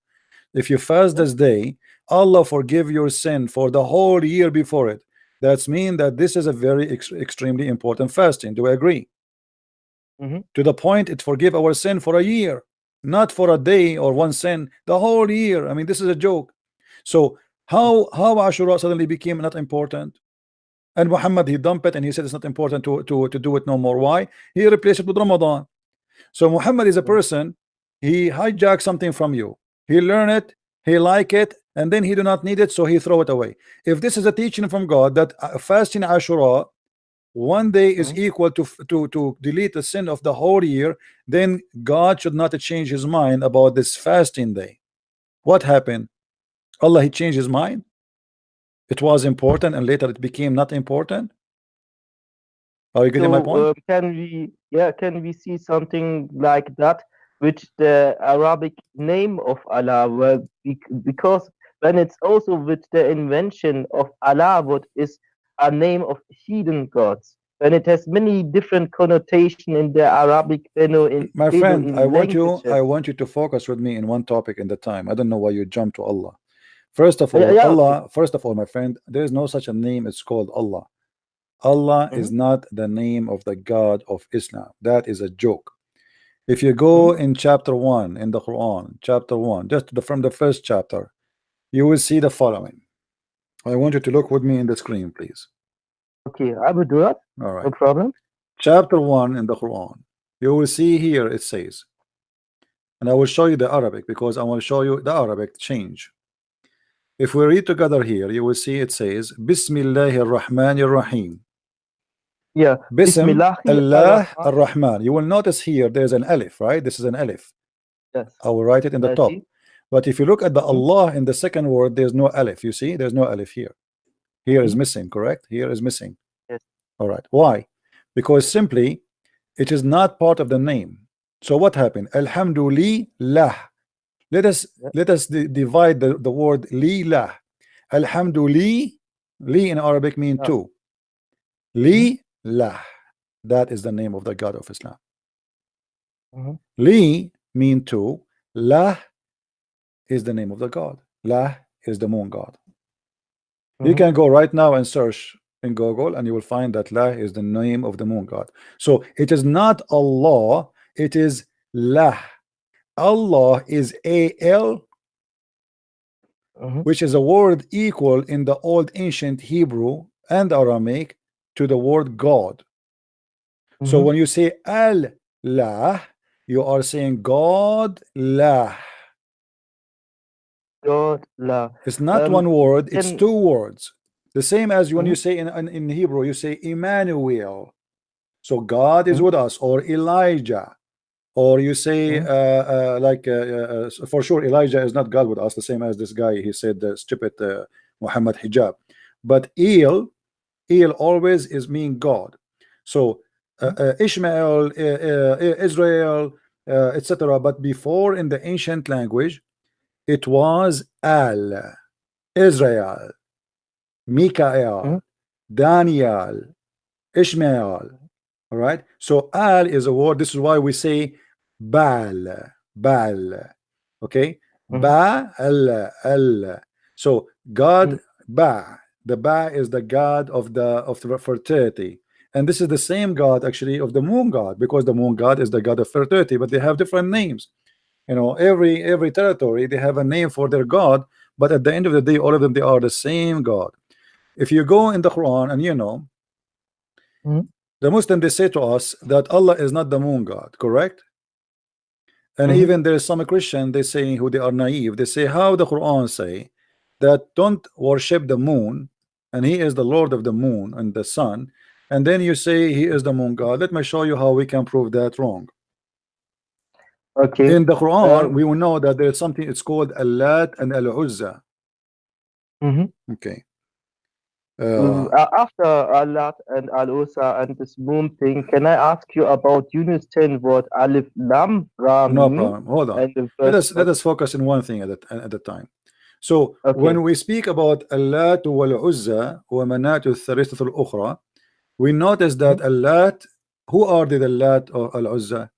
If you fast this day, Allah forgive your sin for the whole year before it. That's mean that this is a very extremely important fasting. Do I agree? To the point it forgive our sin for a year, not for a day or one sin, the whole year. I mean, this is a joke. So how Ashura suddenly became not important? And Muhammad, he dumped it and he said it's not important to do it no more. Why? He replaced it with Ramadan. So Muhammad is a person, he hijacked something from you, he learned it, he like it, and then he do not need it, so he throw it away. If this is a teaching from God that fasting Ashura one day is equal to delete the sin of the whole year, then God should not change his mind about this fasting day. What happened? Allah, he changed his mind. It was important and later it became not important. Are you getting my point? Can we see something like that with the Arabic name of Allah? Well, because when it's also with the invention of Allah, what is a name of hidden gods, and it has many different connotation in the Arabic. My friend, I want you to focus with me in one topic in the time. I don't know why you jump to Allah. First of all, Allah. First of all, my friend, there is no such a name. It's called Allah. Allah is not the name of the God of Islam. That is a joke. If you go in chapter 1 in the Quran, chapter 1, just from the first chapter, you will see the following. I want you to look with me in the screen, please. Okay, I will do that. All right. No problem. Chapter 1 in the Quran. You will see here it says, and I will show you the Arabic because I want to show you the Arabic change. If we read together here, you will see it says, Bismillahir Rahmanir Rahim. Yeah. Bismillah ar-Rahman. You will notice here there's an alif, right? This is an alif. Yes. I will write it in the top. But if you look at the Allah in the second word, there's no alif. You see, there's no alif here. Here is missing, correct? Here is missing. Yes. All right. Why? Because simply it is not part of the name. So what happened? Alhamdulillah. Let us divide the word lillah. Alhamdulillah. Li in Arabic mean two. Li lah. That is the name of the God of Islam. Li mean two. Lah is the name of the God. Lah is the moon God. You can go right now and search in Google and you will find that Lah is the name of the moon God. So it is not Allah, it is Lah. Allah is A-L, which is a word equal in the old ancient Hebrew and Aramaic to the word God. So when you say Allah, you are saying God Lah. God La. It's not one word, it's two words. The same as when you say in Hebrew, you say Emmanuel. So God is with us, or Elijah. Or you say for sure Elijah is not God with us, the same as this guy, he said stupid Muhammad hijab. But El always is mean God. So Ishmael, Israel, etc. But before in the ancient language it was Al, Israel, Mikael, Daniel, Ishmael. All right. So Al is a word. This is why we say Baal. Okay. Baal. So God Ba. The Ba is the God of the fertility. And this is the same God actually of the moon God, because the moon God is the God of fertility, but they have different names. You know, every territory they have a name for their God, but at the end of the day, all of them, they are the same God. If you go in the Quran and you know, the Muslims, they say to us that Allah is not the moon God, correct? And even there is some Christian, they say, who they are naive, they say how the Quran say that don't worship the moon and he is the Lord of the moon and the sun, and then you say he is the moon God. Let me show you how we can prove that wrong. Okay. In the Quran, we will know that there is something, it's called Al-Lat and Al-Uzza. Okay. After Allah and Al-Usa and this moon thing, can I ask you about Yunus 10 what Alif Lam Ra No mean? problem. Hold on. And Let us focus on one thing at the time. So when we speak about Allat wal Uzza wa Manat al-Thalithah al-Ukhra, we notice that Allat, who are the Allat or Al-Uzza?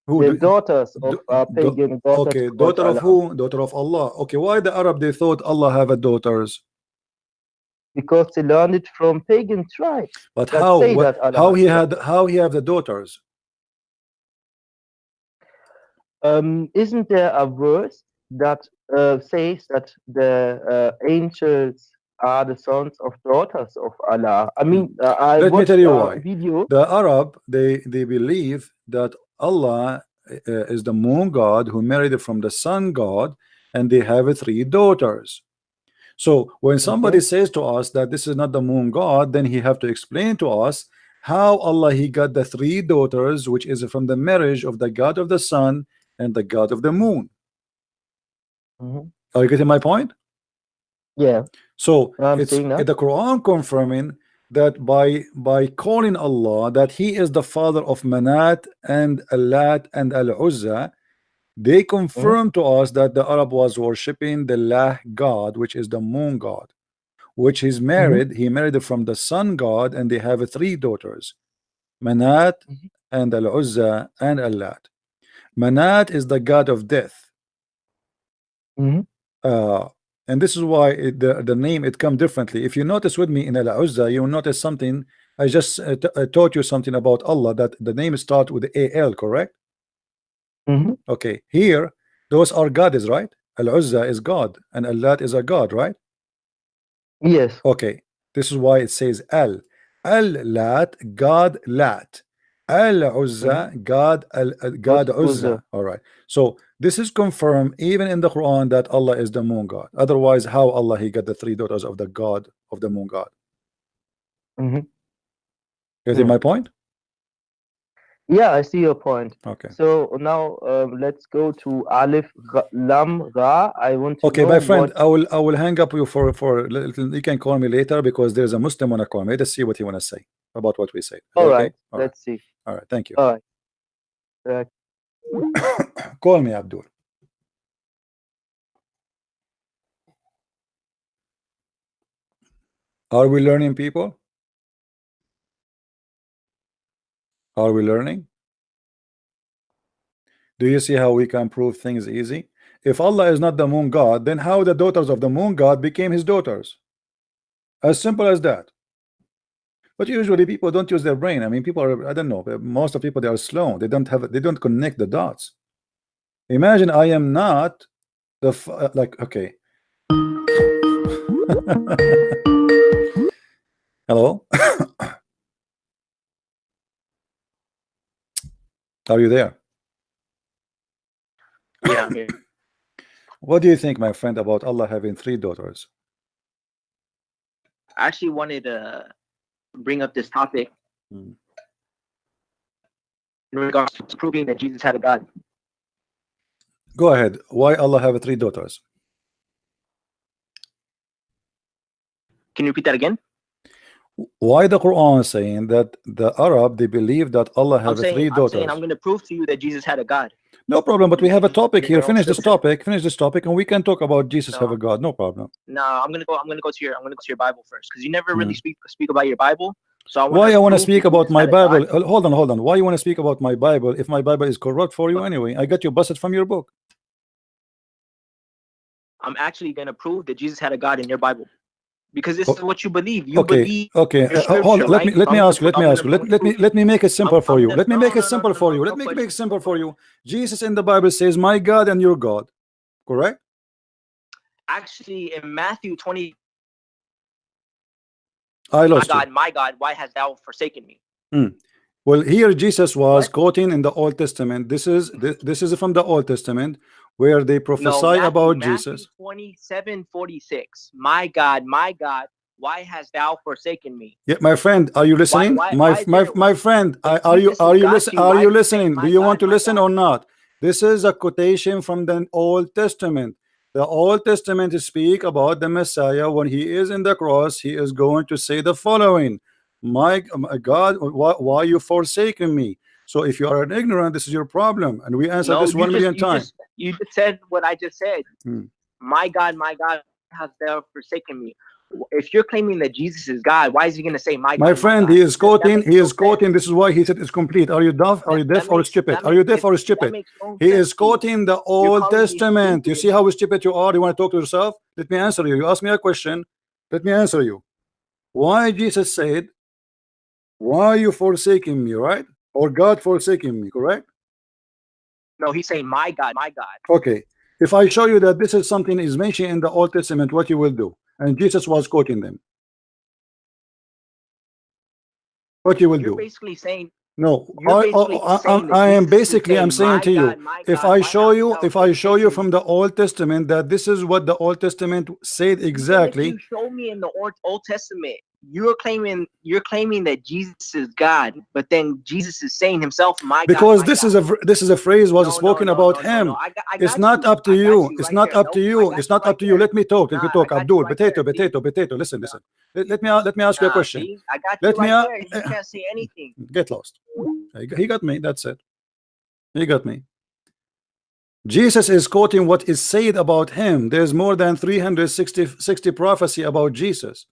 The daughters of pagan daughters. Okay, daughter of who? Daughter of Allah. Okay, why the Arab they thought Allah have a daughters? Because they learned it from pagan tribes. But how he have the daughters? Isn't there a verse that says that the angels are the sons of daughters of Allah? I mean, let me tell you why. The Arab they believe that Allah is the moon god who married from the sun god, and they have 3 daughters. So when somebody says to us that this is not the moon god, then he have to explain to us how Allah he got the 3 daughters, which is from the marriage of the god of the sun and the god of the moon. Are you getting my point? Yeah. So it's the Quran confirming that by calling Allah that he is the father of Manat and Allat and Al-Uzza, they confirm to us that the Arab was worshipping the Lah god, which is the moon god, which is married. He married from the sun god, and they have 3 daughters, Manat and Al-Uzza and Allat. Manat is the god of death. And this is why the name it come differently. If you notice with me in Al-Uzza, you will notice something. I just taught you something about Allah, that the name starts with Al, correct? Okay, here those are gods, right? Al-Uzza is God and Allat is a god, right? Yes. Okay, this is why it says Al-Lat, God Lat, Al-Uzza, God Uzza. All right, so this is confirmed even in the Quran that Allah is the moon god. Otherwise, how Allah he got the 3 daughters of the god of the moon god? Getting my point? Yeah, I see your point. Okay. So now let's go to Alif Lam Ra. I want to know my friend, I will hang up you for you can call me later because there's a Muslim wanna call me. Let's see what he wanna say about what we say. All right. Let's see. All right. Thank you. All right. Call me, Abdul. Are we learning, people? Are we learning? Do you see how we can prove things easy? If Allah is not the moon god, then how the daughters of the moon god became his daughters? As simple as that. But usually people don't use their brain. I mean, people are, I don't know, most of people, they are slow. They don't connect the dots. Imagine I am not the like, okay. Hello? Are you there? Yeah, I'm here. What do you think, my friend, about Allah having 3 daughters? I actually wanted to bring up this topic in regards to proving that Jesus had a God. Go ahead. Why Allah have 3 daughters? Can you repeat that again? Why the Quran is saying that the Arab they believe that Allah have 3 daughters? I'm going to prove to you that Jesus had a God. No problem, but we have a topic here. Finish this topic, and we can talk about Jesus have a God. No problem. No, I'm gonna go to your Bible first, because you never really speak about your Bible. So why I want to speak about my Bible? Hold on. Why you want to speak about my Bible if my Bible is corrupt for you anyway? I got you busted from your book. I'm actually gonna prove that Jesus had a God in your Bible, because this is what you believe. Okay. Hold on. Let me ask you. Let me make it simple for you. Let me make it simple for you. Let me make it simple for you. Jesus in the Bible says, "My God and your God," correct? Actually, in Matthew 20, I lost you. My God, why hast thou forsaken me? Well, here Jesus was quoting in the Old Testament. This is from the Old Testament where they prophesy about Jesus. 27:46. My God, why hast thou forsaken me? Yeah, my friend, are you listening? My friend, are you listening? Do you want to listen or not? This is a quotation from the Old Testament. The Old Testament speak about the Messiah. When he is in the cross, he is going to say the following: my God, why you forsaken me? So if you are an ignorant, this is your problem, and we answer this 1 million times. You just said what I just said. My God, has thou forsaken me? If you're claiming that Jesus is God, why is he going to say my God? My friend, he is quoting. He is quoting. This is why he said it's complete. Are you deaf? Are you deaf or stupid? Are you deaf or stupid? He is quoting the Old Testament. You see how stupid you are? You want to talk to yourself? Let me answer you. You ask me a question. Let me answer you. Why Jesus said, "Why are you forsaking me?" Right? Or God forsaking me? Correct? No, he's saying my God, my God. Okay. If I show you that this is something is mentioned in the Old Testament, what you will do? And Jesus was quoting them. What you will do? You're basically saying no. I am basically I'm saying to you, if I show you from the Old Testament that this is what the Old Testament said exactly. If you show me in the Old Testament, you're claiming that Jesus is God, but then Jesus is saying himself, my because God, this is a phrase was spoken about him. It's not up to you. It's not up to you. It's not up to you. Let me talk. Let me talk. Abdul, potato. Listen. Let me ask you a question. See, I got you right there. You can't say anything. Get lost. He got me. That's it. He got me. Jesus is quoting what is said about him. There's more than 360 prophecy about Jesus.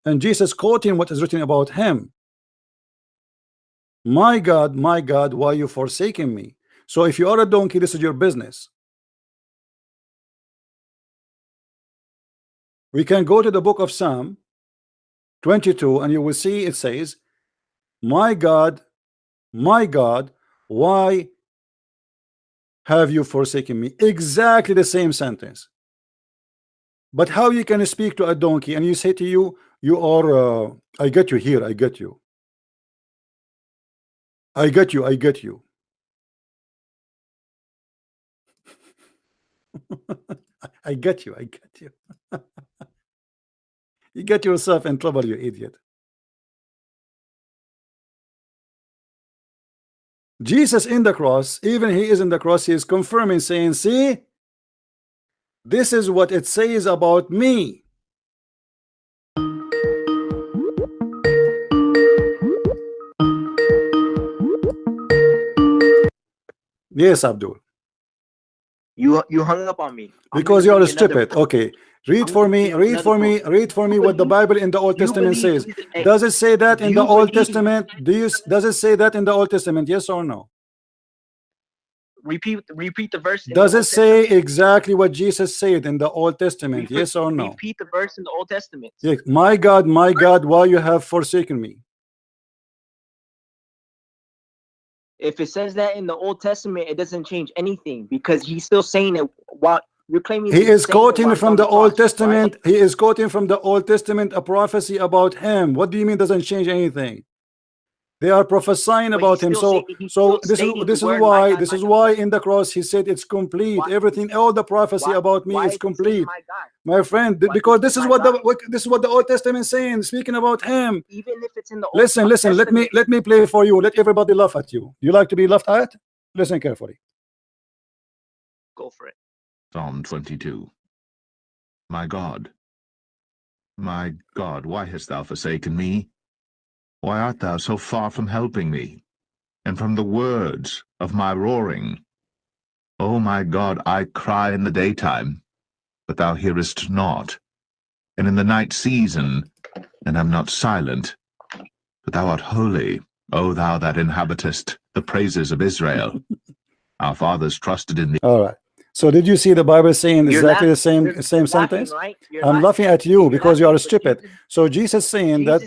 And Jesus quoting what is written about him. My God, why you forsaking me? So if you are a donkey, this is your business. We can go to the book of Psalm 22 and you will see it says, my God, why have you forsaken me? Exactly the same sentence. But how you can speak to a donkey and you say to you, you are I get you here, I get you. I get you. I get you. You get yourself in trouble, you idiot. Jesus in the cross, even he is in the cross, he is confirming, saying, see, this is what it says about me. Yes, Abdul. You hung up on me. Because you are stupid. Okay. Read for me what the Bible in the Old Testament says. Does it say that in the Old Testament? Does it say that in the Old Testament? Yes or no? Repeat the verse. Does it say exactly what Jesus said in the Old Testament? Yes or no? Repeat the verse in the Old Testament. Yes. My God, why you have forsaken me? If it says that in the Old Testament, it doesn't change anything because he's still saying it while you're claiming. He is quoting from the Old Testament. Right? He is quoting from the Old Testament a prophecy about him. What do you mean doesn't change anything? They are prophesying about him. So this is why in the cross he said it's complete. Everything, all the prophecy about me is complete. My friend, because this is what the Old Testament is saying, speaking about him. Even if it's in the Old listen, let me play for you. Let everybody laugh at you. You like to be laughed at? Listen carefully. Go for it. Psalm 22. My God, why hast thou forsaken me? Why art thou so far from helping me, and from the words of my roaring? O my God, I cry in the daytime, but thou hearest not, and in the night season, and am not silent. But thou art holy, O thou that inhabitest the praises of Israel. Our fathers trusted in thee. All right. So did you see the Bible saying exactly the same sentence? Right? I'm laughing at you because you are stupid. So Jesus saying that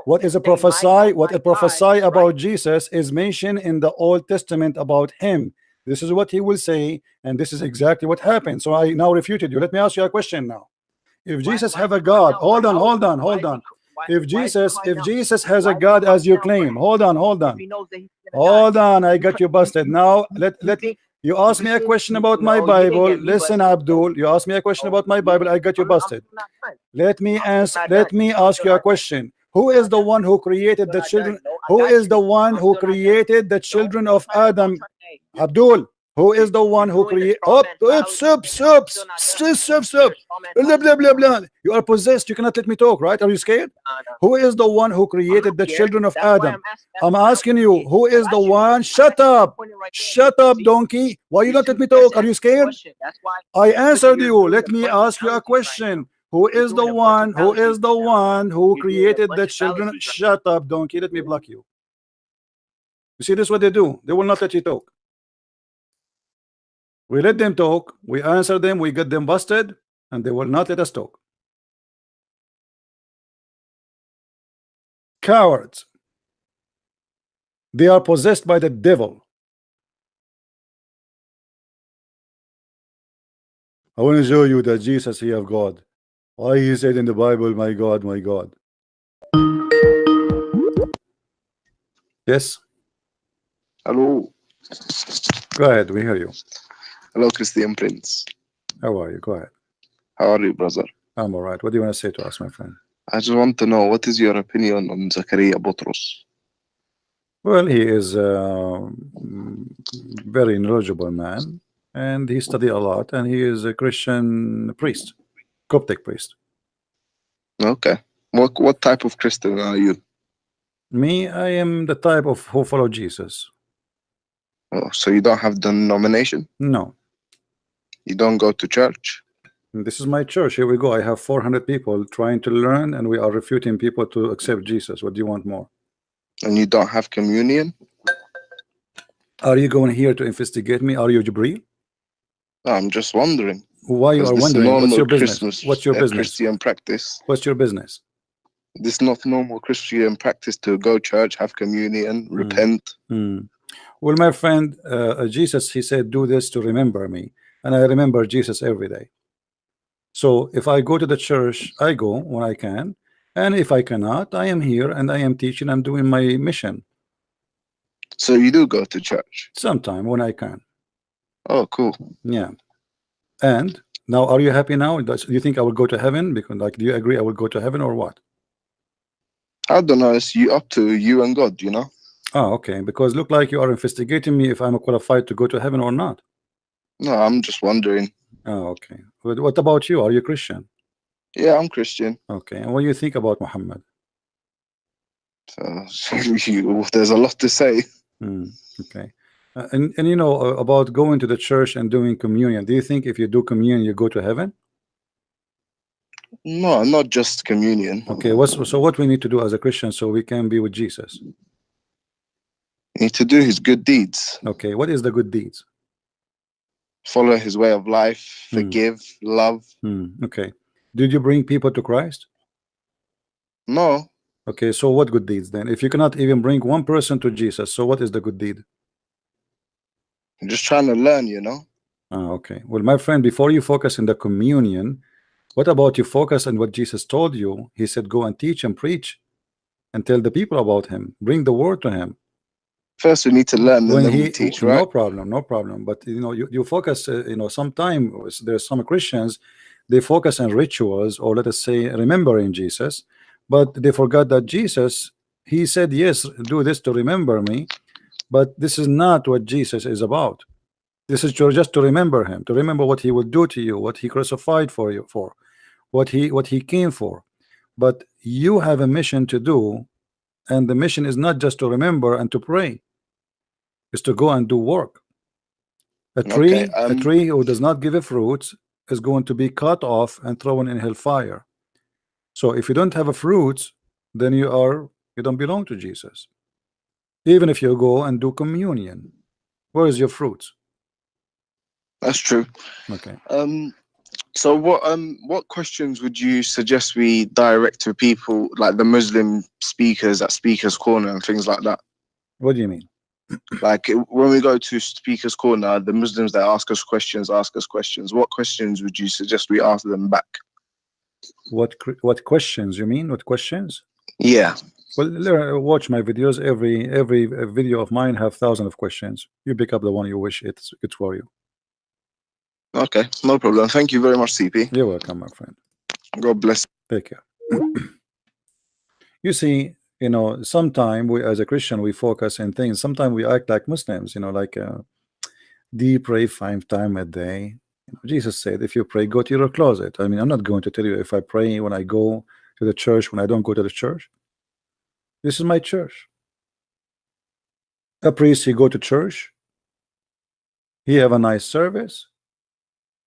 what is a prophesy about Jesus is mentioned in the Old Testament about him. This is what he will say, and this is exactly what happened. So I now refuted you. Let me ask you a question now. If Jesus have a God, hold on. If Jesus has a God as you claim, hold on. I got you busted. Now let you ask me a question about my Bible. Listen, Abdul, you asked me a question about my Bible. I got you busted. Let me ask you a question. Who is the one who created the children? Who is the one who created the children of Adam? Abdul, Who is the one who created? Oh, blah, blah, blah. You are possessed. You cannot let me talk, right? Are you scared? Who is the one who created the children of Adam? I'm asking you, who is the one? Shut up. Shut up, donkey. Why you don't let me talk? Are you scared? I answered you. Let me ask you a question. Who is the one? Who is the one who created the children? Shut up, donkey. Let me block you. You see, this is what they do. They will not let you talk. We let them talk, we answer them, we get them busted, and they will not let us talk. Cowards. They are possessed by the devil. I want to show you that Jesus is of God. Why he said in the Bible, my God, my God. Yes. Hello. Go ahead, we hear you. Hello, Christian Prince. How are you? Go ahead. How are you, brother? I'm all right. What do you want to say to us, my friend? I just want to know, what is your opinion on Zakaria Butros? Well, he is a very knowledgeable man, and he studied a lot, and he is a Christian priest, Coptic priest. Okay. What type of Christian are you? Me, I am the type of who follow Jesus. Oh, so you don't have denomination? No. You don't go to church? This is my church. Here we go. I have 400 people trying to learn, and we are refuting people to accept Jesus. What do you want more? And you don't have communion? Are you going here to investigate me? Are you Jibreel? No, I'm just wondering. Why you are wondering? What's your business? Christmas, What's your business? Christian practice. What's your business? This is not normal Christian practice to go church, have communion, repent. Well, my friend, Jesus, he said, do this to remember me. And I remember Jesus every day. So if I go to the church, I go when I can. And if I cannot, I am here and I am teaching. I'm doing my mission. So you do go to church? Sometime when I can. Oh, cool. Yeah. And now, are you happy now? Do you think I will go to heaven? Because, like, do you agree I will go to heaven or what? I don't know. It's up to you and God, you know? Oh, okay. Because look like you are investigating me if I'm qualified to go to heaven or not. No, I'm just wondering. Oh, okay. But what about you? Are you Christian? Yeah, I'm Christian. Okay. And what do you think about Muhammad? There's a lot to say. Okay. And you know about going to the church and doing communion. Do you think if you do communion, you go to heaven? No, not just communion. Okay. So what we need to do as a Christian so we can be with Jesus? You need to do his good deeds. Okay. What is the good deeds? Follow his way of life, forgive, love. Okay. Did you bring people to Christ? No. Okay, so what good deeds then? If you cannot even bring one person to Jesus, so what is the good deed? I'm just trying to learn, you know. Okay. Well, my friend, before you focus on the communion, what about you focus on what Jesus told you? He said, go and teach and preach and tell the people about him. Bring the word to him. First, we need to learn, and then we teach, right? No problem, no problem. But you know, you focus. You know, sometimes there's some Christians, they focus on rituals or let us say remembering Jesus, but they forgot that Jesus, he said, yes, do this to remember me, but this is not what Jesus is about. This is just to remember him, to remember what he will do to you, what he crucified for you, for what he came for. But you have a mission to do, and the mission is not just to remember and to pray. Is to go and do work. A tree who does not give a fruit is going to be cut off and thrown in hellfire. So if you don't have a fruit, then you don't belong to Jesus. Even if you go and do communion, where is your fruit? That's true. Okay. So what questions would you suggest we direct to people like the Muslim speakers at Speaker's Corner and things like that? What do you mean? Like when we go to Speaker's Corner, the Muslims that ask us questions. What questions would you suggest we ask them back? What questions you mean? What questions? Yeah. Well, watch my videos. Every video of mine have thousands of questions. You pick up the one you wish it's for you. Okay, no problem. Thank you very much, CP. You're welcome, my friend. God bless. Take care. You see, you know, sometimes we as a Christian we focus in things. Sometimes we act like Muslims, you know, like Do you pray 5 times a day? Jesus said, if you pray, go to your closet. I mean, I'm not going to tell you if I pray when I go to the church, when I don't go to the church. This is my church. A priest, he go to church, he have a nice service,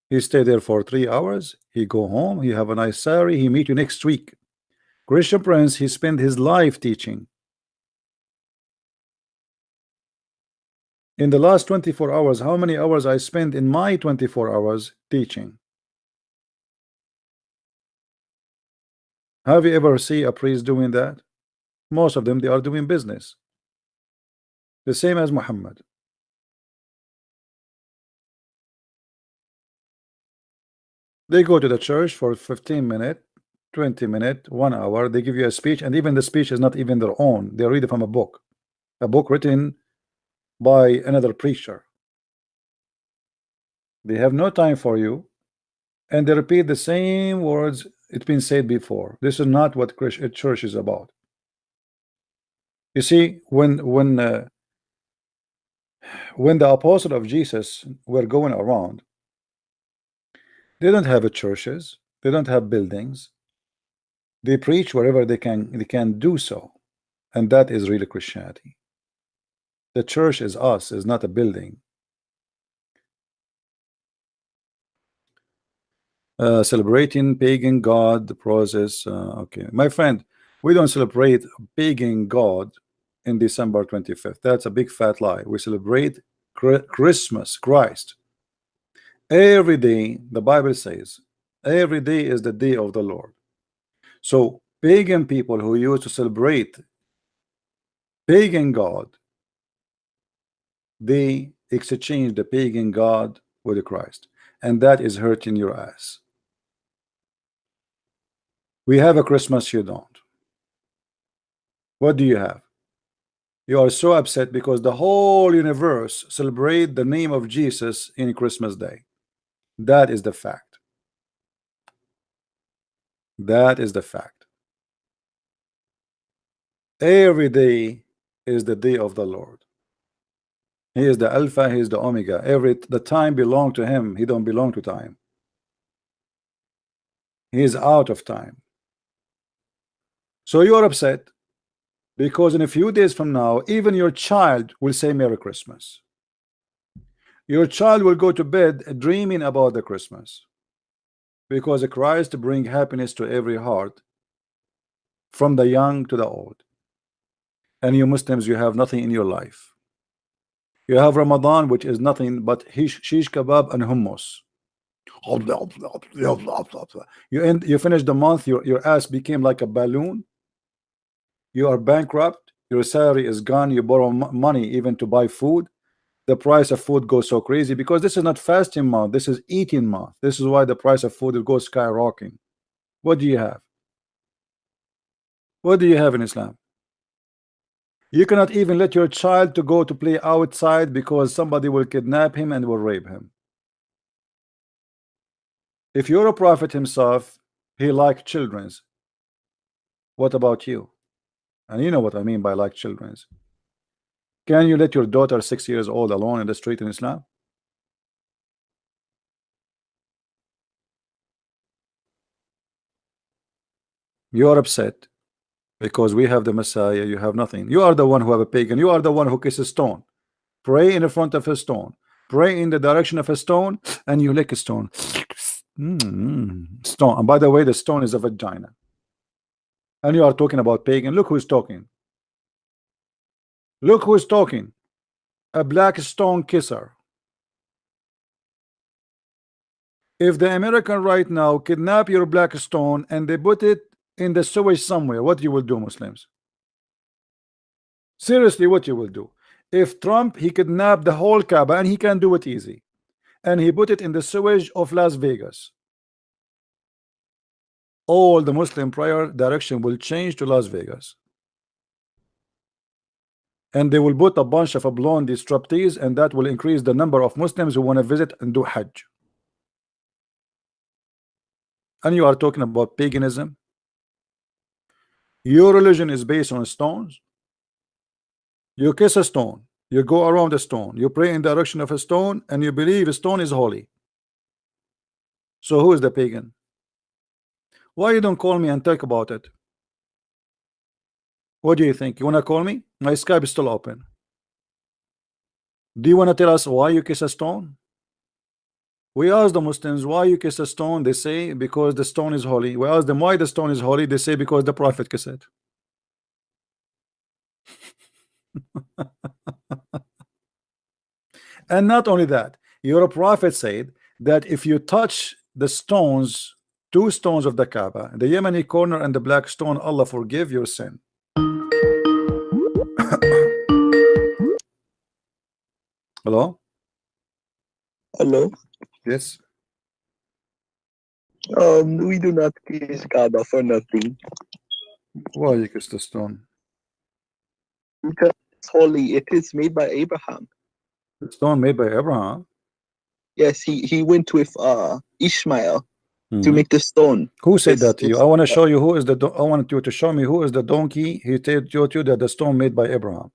he stay there for 3 hours, he go home, he have a nice salary, he meet you next week. Christian Prince, he spent his life teaching. In the last 24 hours, how many hours I spent in my 24 hours teaching? Have you ever seen a priest doing that? Most of them, they are doing business. The same as Muhammad. They go to the church for 15 minutes, 20 minutes, 1 hour. They give you a speech, and even the speech is not even their own. They read it from a book written by another preacher. They have no time for you, and they repeat the same words it's been said before. This is not what church is about. You see, when the apostle of Jesus were going around, they don't have churches, they don't have buildings. They preach wherever they can do so, and that is really Christianity. The church is us, is not a building. Celebrating pagan god, the process. Okay, my friend, we don't celebrate pagan god in December 25th. That's a big fat lie. We celebrate Christmas, Christ. Every day, the Bible says, every day is the day of the Lord. So pagan people who used to celebrate pagan god, they exchange the pagan god with the Christ, and that is hurting your ass. We have a Christmas, you don't. What do you have? You are so upset because the whole universe celebrate the name of Jesus in Christmas Day. That is the fact. That is the fact. Every day is the day of the Lord. He is the Alpha, he is the Omega. The time belongs to him. He don't belong to time. He is out of time. So you are upset because in a few days from now, even your child will say Merry Christmas. Your child will go to bed dreaming about the Christmas, because Christ brings happiness to every heart, from the young to the old. And you Muslims, you have nothing in your life. You have Ramadan, which is nothing but shish kebab and hummus. You finish the month, your ass became like a balloon. You are bankrupt, your salary is gone, you borrow money even to buy food. The price of food goes so crazy because this is not fasting month, this is eating month. This is why the price of food will go skyrocketing. What do you have? What do you have in Islam? You cannot even let your child to go to play outside because somebody will kidnap him and will rape him. If you're a prophet himself, he liked children's. What about you? And you know what I mean by like children's. Can you let your daughter 6 years old alone in the street in Islam? You are upset because we have the Messiah, you have nothing. You are the one who have a pagan. You are the one who kisses stone. Pray in the front of a stone. Pray in the direction of a stone, and you lick a stone. Stone. And by the way, the stone is a vagina. And you are talking about pagan. Look who's talking. Look who's talking. A black stone kisser. If the American right now kidnap your black stone and they put it in the sewage somewhere, what you will do, Muslims? Seriously, what you will do? If Trump, he kidnapped the whole Kaaba, and he can do it easy, and he put it in the sewage of Las Vegas, all the Muslim prayer direction will change to Las Vegas, and they will put a bunch of blonde disruptees, and that will increase the number of Muslims who want to visit and do Hajj. And you are talking about paganism. Your religion is based on stones. You kiss a stone, You go around a stone, you pray in the direction of a stone, and you believe a stone is holy. So who is the pagan? Why you don't call me and talk about it? What do you think? You want to call me? My Skype is still open. Do you want to tell us why you kiss a stone? We ask the Muslims why you kiss a stone. They say because the stone is holy. We ask them why the stone is holy. They say because the Prophet kissed it. And not only that, your Prophet said that if you touch the stones, two stones of the Kaaba, the Yemeni corner and the black stone, Allah forgive your sin. Hello? Hello. Yes. We do not kiss Kaaba for nothing. Why you kiss the stone? Because it's holy. It is made by Abraham. The stone made by Abraham? Yes, he went with Ishmael to make the stone. Who said that to you? I want to show you who is the. I want you to show me who is the donkey. He told you that the stone made by Abraham.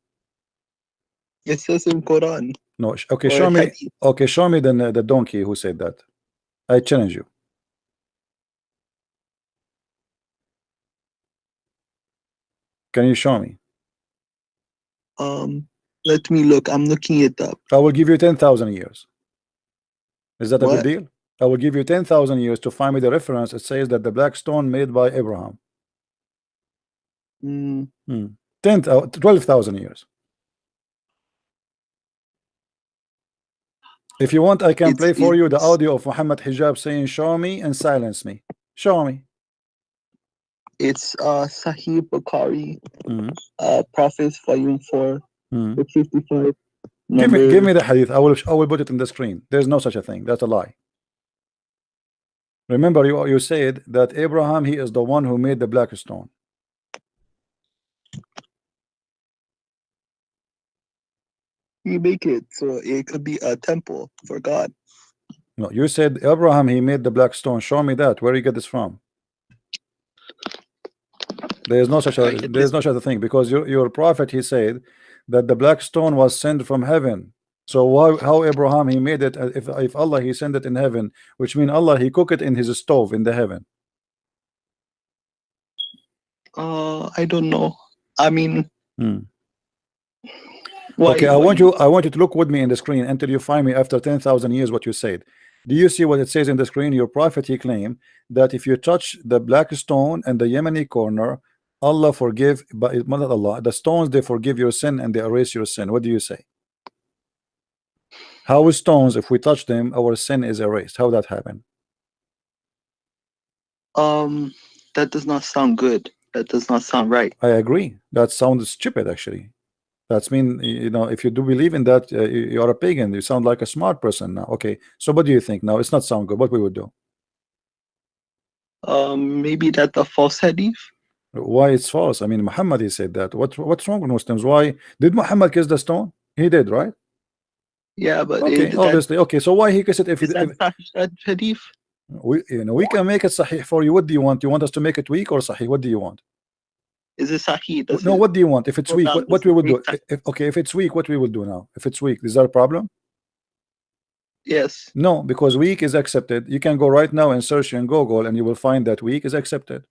It says in Quran. No. Okay, show me. Okay, show me the donkey who said that. I challenge you. Can you show me? Let me look. I'm looking it up. I will give you 10,000 years. Is that a What? good deal? I will give you 10,000 years to find me the reference. It says that the black stone made by Abraham. 12,000 years. If you want, I can play for you the audio of Muhammad Hijab saying, "Show me," and silence me. Show me. It's Sahih Bukhari, Prophets Volume 4, 55. Give me the hadith. I will put it in the screen. There's no such a thing. That's a lie. Remember, you said that Abraham, he is the one who made the black stone. He make it so it could be a temple for God. No, you said Abraham, he made the black stone. Show me that. Where you get this from? There's no such a thing, because your prophet, he said that the black stone was sent from heaven. So how Abraham he made it if Allah he sent it in heaven, which means Allah he cooked it in his stove in the heaven? I don't know. I mean, okay, I want you to look with me in the screen until you find me after 10,000 years what you said. Do you see what it says in the screen? Your prophet he claimed that if you touch the black stone and the Yemeni corner, Allah forgive, but not Allah, the stones they forgive your sin and they erase your sin. What do you say? How is stones, if we touch them, our sin is erased? How that happen? That does not sound good. That does not sound right. I agree. That sounds stupid actually. That's mean, you know, if you do believe in that, you are a pagan. You sound like a smart person now. Okay, so what do you think now? It's not sound good. What we would do? Maybe that a false hadith. Why it's false? I mean, Muhammad he said that. What's wrong with Muslims? Why did Muhammad kiss the stone? He did, right? Yeah, but okay, obviously. Okay, so why he kissed it? If that hadith? We can make it sahih for you. What do you want? You want us to make it weak or sahih? What do you want? Is it sahih? No, what do you want? If it's weak, what we will do? If it's weak, what we will do now? If it's weak, is that a problem? Yes. No, because weak is accepted. You can go right now and search in Google and you will find that weak is accepted.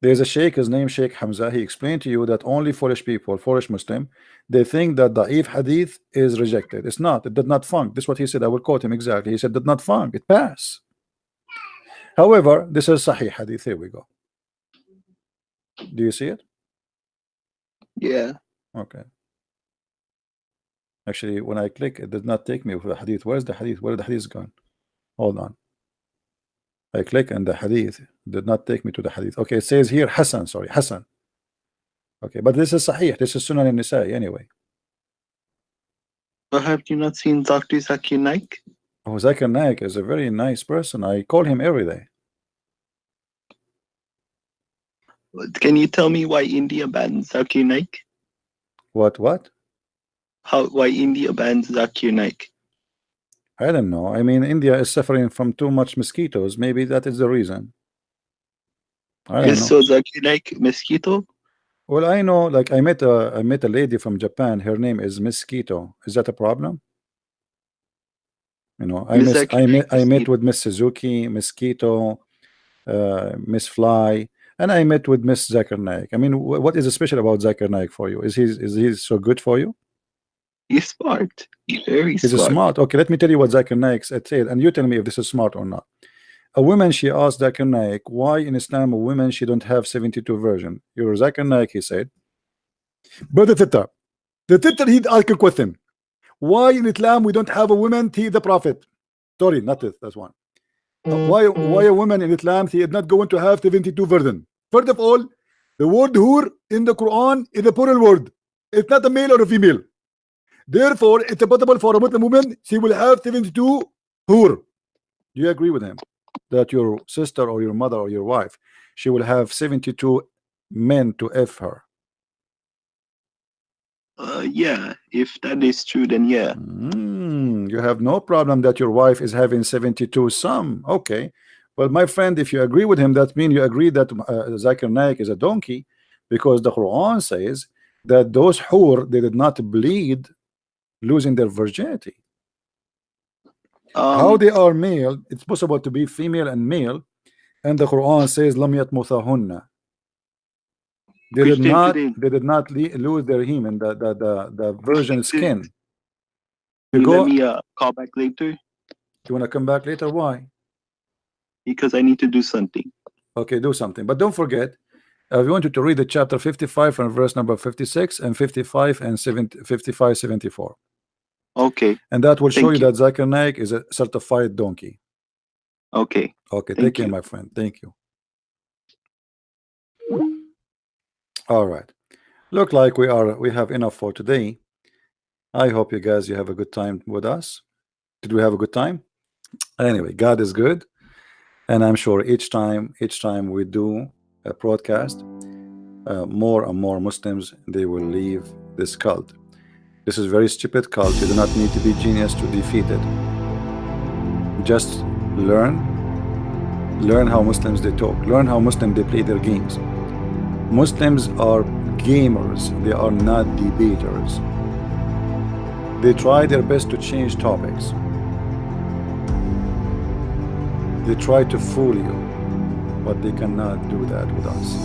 There's a sheikh, his name Sheikh Hamza. He explained to you that only foolish people, foolish Muslim, they think that da'if hadith is rejected. It's not. It did not funk. This is what he said. I will quote him exactly. He said, did not funk. It passed. However, this is Sahih hadith. Here we go. Do you see it? Yeah. Okay. Actually, when I click, it did not take me for the hadith. Where's the hadith? Where the hadith is gone? Hold on. I click and the hadith did not take me to the hadith. Okay, it says here Hassan. Sorry, Hassan. Okay, but this is Sahih. This is Sunan al-Nisa'i anyway. But have you not seen Dr. Zakir Naik? Oh, Zakir Naik is a very nice person. I call him every day. Can you tell me why India bans Zakir Naik? What? Why India bans Zakir Naik? I don't know. I mean, India is suffering from too much mosquitoes. Maybe that is the reason. I don't know. So Zakir Naik mosquito? Well, I know, like I met a lady from Japan. Her name is Mosquito. Is that a problem? You know, I met with Miss Suzuki, Mosquito, Miss Fly, and I met with Miss Zakir Naik. I mean, what is special about Zakir Naik for you? Is he so good for you? He's smart. He's very smart. He's smart. Okay, let me tell you what Zakir Naik said, and you tell me if this is smart or not. A woman, she asked Zakir Naik, why in Islam a woman she don't have 72 version? Your Zakir Naik, he said, but the titter he'd ask a question. Why in Islam we don't have a woman he the prophet? Sorry, not this. That's one. Why a woman in Islam she is not going to have 72 version? First of all, the word hur in the Quran is a plural word. It's not a male or a female. Therefore, it's possible for a Muslim woman she will have 72 hur. Do you agree with him that your sister or your mother or your wife she will have 72 men to F her? Yeah, if that is true, then yeah. You have no problem that your wife is having 72 some. Okay. Well, my friend, if you agree with him, that means you agree that Zakir Naik is a donkey, because the Quran says that those hur, they did not bleed losing their virginity. How they are male, it's possible to be female and male, and the Quran says lam yatmuthahunna. They did not lose their hymen, the virgin skin. You let me call back later? You want to come back later? Why? Because I need to do something. Okay, do something. But don't forget, we want you to read the chapter 55 from verse number 56 and 55 and 55, 74. Okay. And that will show you that Zakir Naik is a certified donkey. Okay. Okay, take care, my friend. Thank you. All right. Look like we have enough for today. I hope you guys have a good time with us. Did we have a good time? Anyway, God is good, and I'm sure each time we do a broadcast, more and more Muslims, they will leave this cult. This is very stupid cult. You do not need to be genius to defeat it. Just learn how Muslims they talk, learn how Muslims they play their games. Muslims are gamers, they are not debaters. They try their best to change topics. They try to fool you, but they cannot do that with us.